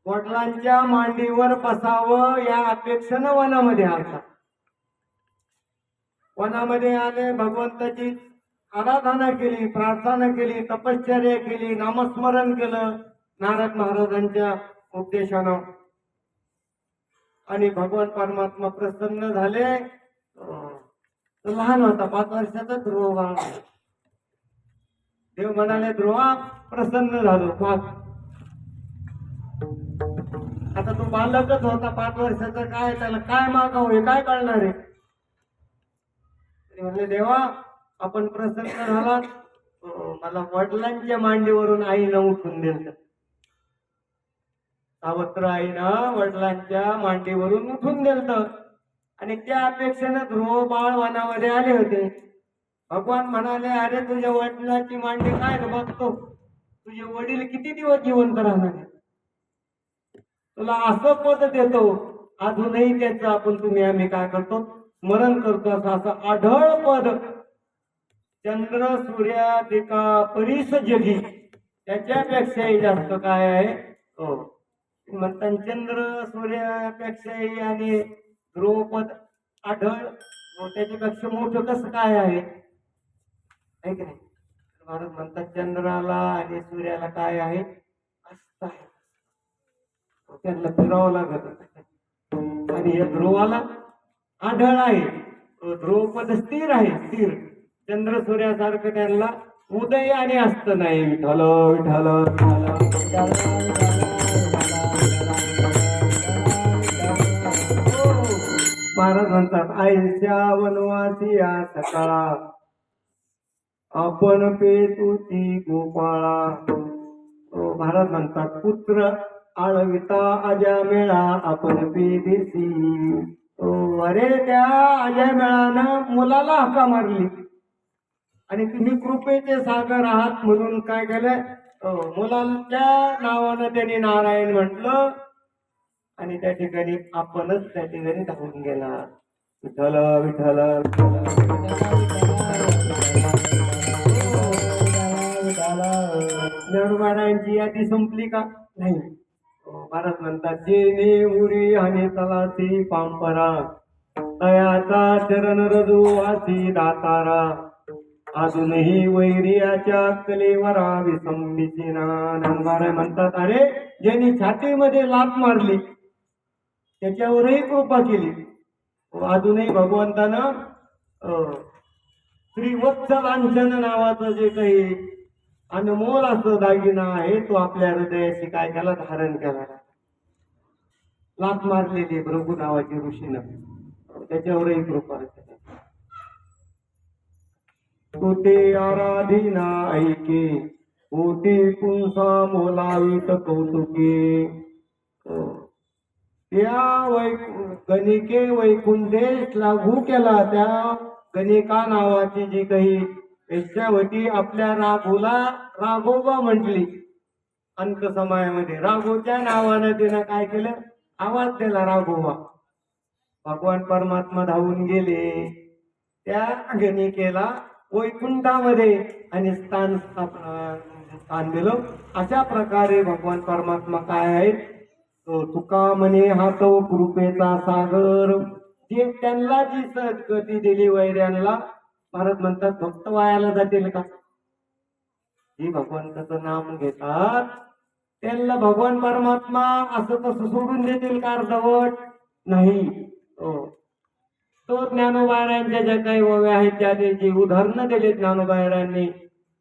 वडिलांच्या मांडीवर बसावं या अपेक्षेनं वनामध्ये आलता. वनामध्ये आले, भगवंताची आराधना केली, प्रार्थना केली, तपश्चर्या केली, नामस्मरण केलं नारद महाराजांच्या उपदेशानं. आणि भगवान परमात्मा प्रसन्न झाले. तो लहान होता, 5 वर्षाचा ध्रुव बाळ. देव म्हणाले, ध्रुवा प्रसन्न झालो माग. आता तो बालकच होता, 5 वर्षाचा, काय त्याला काय मागावं हे काय कळणार आहे. म्हणले, देवा आपण प्रसन्न झाला, मला वडिलांच्या मांडीवरून आईनं उठून दिलं. सावत्र आईनं वडिलांच्या मांडीवरून उठून दिलं. आणि त्या अपेक्षेनं ध्रुव बाळ वनामध्ये आले होते. भगवान म्हणाले, अरे तुझ्या वडिलांची मांडी काय रे बघतो, तुझे वडील किती दिवस जिवंत राहणार, तुला असं पद देतो. अजूनही त्याचं आम्ही काय करतो, स्मरण करतो. असं आढळ पद, चंद्र सूर्यादिका परीस जगी, त्याच्यापेक्षाही जास्त काय आहे. म्हणतात चंद्र सूर्यापेक्षाही आणि ध्रुवपद आढळ, त्याच्यापेक्षा मोठं कसं काय आहे की नाही. महाराज म्हणतात चंद्राला आणि सूर्याला काय आहे, असं आहे, त्यांना फिरावं लागत. आणि या ध्रुवाला आढळ आहे, ध्रुवपद स्थिर आहे, स्थिर. चंद्र सूर्यासारखं त्यांना उदय आणि अस्त नाही. विठ्ठल विठ्ठल महाराज म्हणतात, आईच्या वनवासी या सकाळा आपण पेतुची गोपाळा. महाराज म्हणतात, पुत्र आळविता आजा मेळा आपण पेदेसी. अरे त्या आजा मेळानं मुलाला हाका मारली आणि तुम्ही कृपेचे सागर आहात म्हणून काय केलं, मुलाच्या नावानं त्यांनी नारायण म्हटलं. आणि त्या ठिकाणी आपणच त्या ठिकाणी धावून गेला. विठ्ठल विठ्ठल महाराजांची यादी संपली का नाही. महाराज म्हणतात, जेने उरी आणि तलासी पांपरा, तयाचा चरण रजूवासी दातारा, अजूनही वैरियाच्या कलेवरा विसंबीची नारायण म्हणतात, अरे ज्यांनी छातीमध्ये लाथ मारली त्याच्यावरही कृपा केली. अजूनही भगवंतानं श्री वत्सलांछन नावाचं जे काही अनमोल असं दागिना आहे तो आपल्या हृदयाशी काय त्याला धारण केला. लाथ मारलेली भृगु नावाची ऋषीनं, त्याच्यावरही कृपा. तुते आराधीना ऐके कोटी पुंसा मोलावित कौतुके, त्या गणिके वैकुंठेश लागू केला. त्या गणिका नावाची जी काही वेश्यावती आपल्या राघोला राघोबा म्हटली. अंत समयामध्ये राघोच्या नावानं तिनं काय केलं, आवाज दिला राघोबा. भगवान परमात्मा धावून गेले त्या गणिकेला वैकुंठामध्ये आणि स्थान दिलं. अशा प्रकारे भगवान परमात्मा काय आहेत, तुका म्हणे हा तो कृपेचा सागर. जे त्यांना जी सद्गती दिली वैऱ्यांना, महाराज म्हणतात, भक्त वायाला जातील का. जी भगवंताचं नाम घेतात त्यांना भगवान परमात्मा असं तसं सोडून देतील का अर्धवट नाही. तो ज्ञानोबायांच्या ज्या काही ओव्या आहेत, ज्या जी उदाहरणं दिली ज्ञानोबायांनी,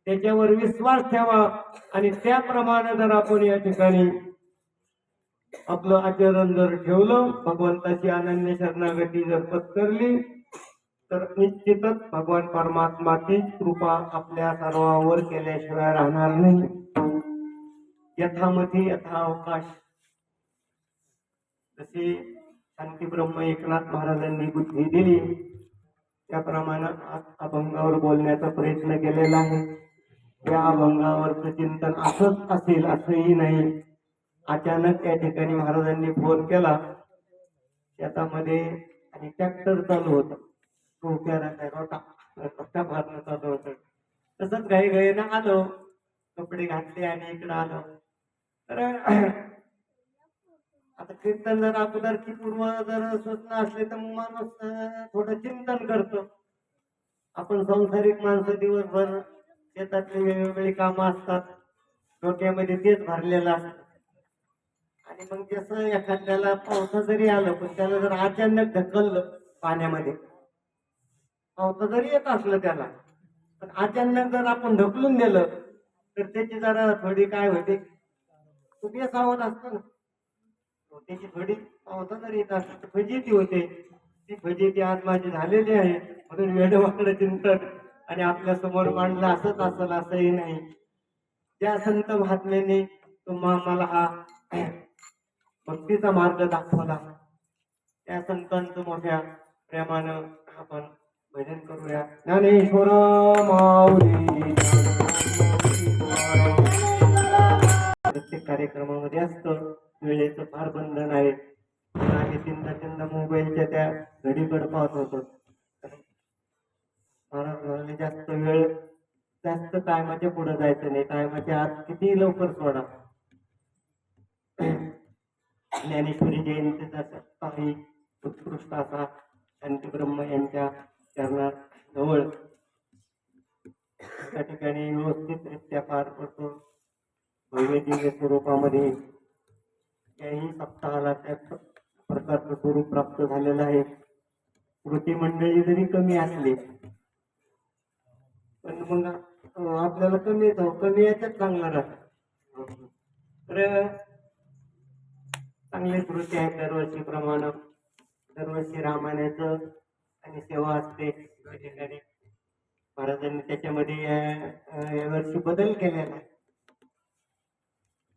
त्याच्यावर विश्वास ठेवा. आणि त्याप्रमाणे जर आपण या ठिकाणी आपलं आचरण जर ठेवलं, भगवंताची अनन्य शरणागती जर पत्करली, तर निश्चितच भगवान परमात्माचीच कृपा आपल्या सर्वांवर केल्याशिवाय राहणार नाही. यथामती यथा अवकाश, जशी शांती ब्रह्म एकनाथ महाराजांनी बुद्धी दिली त्याप्रमाणे अभंगावर बोलण्याचा प्रयत्न केलेला आहे. या अभंगावरचं चिंतन असंच असेल असंही नाही. अचानक त्या ठिकाणी महाराजांनी फोन केला शेतामध्ये आणि ट्रॅक्टर चालू होतं, रोटा मारणं चालू होतं. तसंच घाईघाईनं आलो, कपडे घातले आणि इकडं आलो. तर आता कीर्तन जर अगोदरची पूर्व जर सूचना असली तर माणूस थोडं चिंतन करतो. आपण संसारिक माणसं दिवसभर शेतातली वेगवेगळी कामं असतात, डोक्यामध्ये तेच भरलेलं असतं. आणि मग जसं एखाद्याला पावसा जरी आलं पण त्याला जर अचानक ढकललं पाण्यामध्ये, पावसा जरी येत असलं त्याला, पण अचानक जर आपण ढकलून दिलं तर त्याची जरा थोडी काय होते, तो बेसावध असतो ना, त्याची थोडी पावसा जरी येत असली तर फजिती होते. ती फजिती आज माझी झालेली आहे, म्हणून वेडवाकडे चिंतन आणि आपल्या समोर मांडलं असंच असेल असंही नाही. त्या संत महात्म्याने मला हा भक्तीचा मार्ग दाखवला. त्या संतांचं मोठ्या प्रेमानं आपण भजन करूया. ज्ञानेश्वर माऊली. प्रत्येक कार्यक्रमामध्ये असतं, वेळेचं फार बंधन आहे. आम्ही तीनदा मोबाईलच्या त्या घडीकडे पाहत होतो. महाराज म्हणाले जास्त टायमाच्या पुढे जायचं नाही, टायमाच्या आत किती लवकर सोडा. ज्ञानेश्वरी जयंतीचा काही उत्कृष्ट असा शांतीब्रह्म यांच्या चरणात जवळ त्या ठिकाणी व्यवस्थितरित्या पार पडतो. भव्य दिव्य स्वरूपामध्ये त्याही सप्ताहाला त्या प्रकारचं स्वरूप प्राप्त झालेलं आहे. कृती मंडळी जरी कमी असली पण मग आपल्याला कमी याच्यात चांगला राहत. तर चांगले कृती आहेत दरवर्षी प्रमाणे. दरवर्षी रामायणाचं आणि सेवा असते त्या ठिकाणी. महाराजांनी त्याच्यामध्ये यावर्षी बदल केलेला आहे.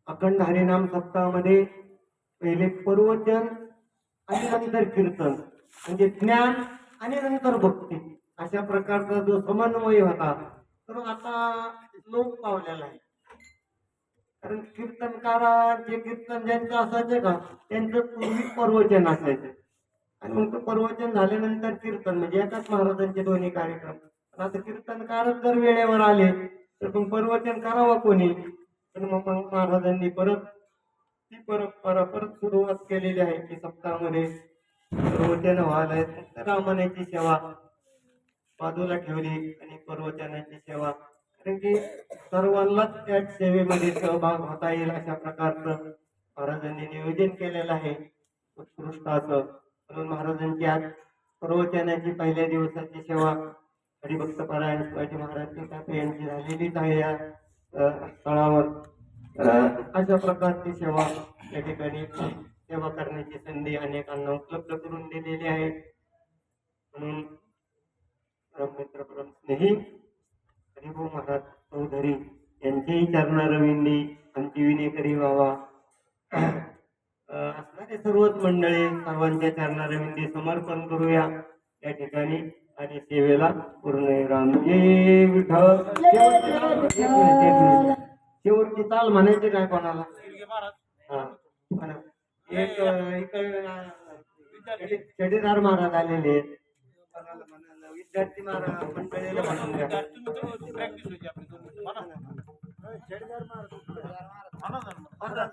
अखंड हरिनाम सप्ताहामध्ये पहिले प्रवचन आणि नंतर कीर्तन, म्हणजे ज्ञान आणि नंतर भक्ती, अशा प्रकारचा जो समन्वय होता तो आता लोप पावलेला आहे. कारण कीर्तनकारांचे कीर्तन ज्यांचं असायचे का, त्यांचं पूर्वी प्रवचन असायचं आणि मग ते प्रवचन झाल्यानंतर कीर्तन, म्हणजे एकाच महाराजांचे दोन्ही कार्यक्रम. पण आता कीर्तनकारच जर वेळेवर आले तर मग प्रवचन करावं कोणी. पण मग महाराजांनी परत ती परंपरा सुरुवात केलेली आहे की सप्ताहामध्ये प्रवचन व्हायला रामायणाची सेवा बाजूला ठेवली आणि प्रवचनाची सेवा, कारण की सर्वांनाच त्या सेवेमध्ये सहभाग होता येईल अशा प्रकारचं महाराजांनी नियोजन केलेलं आहे उत्कृष्ट असं. म्हणून महाराजांची आज प्रवचनाची पहिल्या दिवसाची सेवा हरिभक्त परायण शिवाजी महाराज यांची झालेलीच आहे या स्थळावर. अशा प्रकारची सेवा या ठिकाणी सेवा करण्याची संधी अनेकांना उपलब्ध करून दिलेली आहे. म्हणून परममित्र परम स्नेही हरिभाऊ महाराज चौधरी यांच्याही चरणारविंदी आमची विनेकरी व्हावा. असणारे सर्वच मंडळी सर्वांच्या चरणारविंदी समर्पण करूया या ठिकाणी आणि सेवेला पूर्ण राम जय विठ्ठल. शेवटची ताल म्हणायची काय कोणाला? हा म्हणा. एक चडीदार महाराज आलेले आहेत, विद्यार्थी महाराज मंडळीला म्हणून द्या. महाराज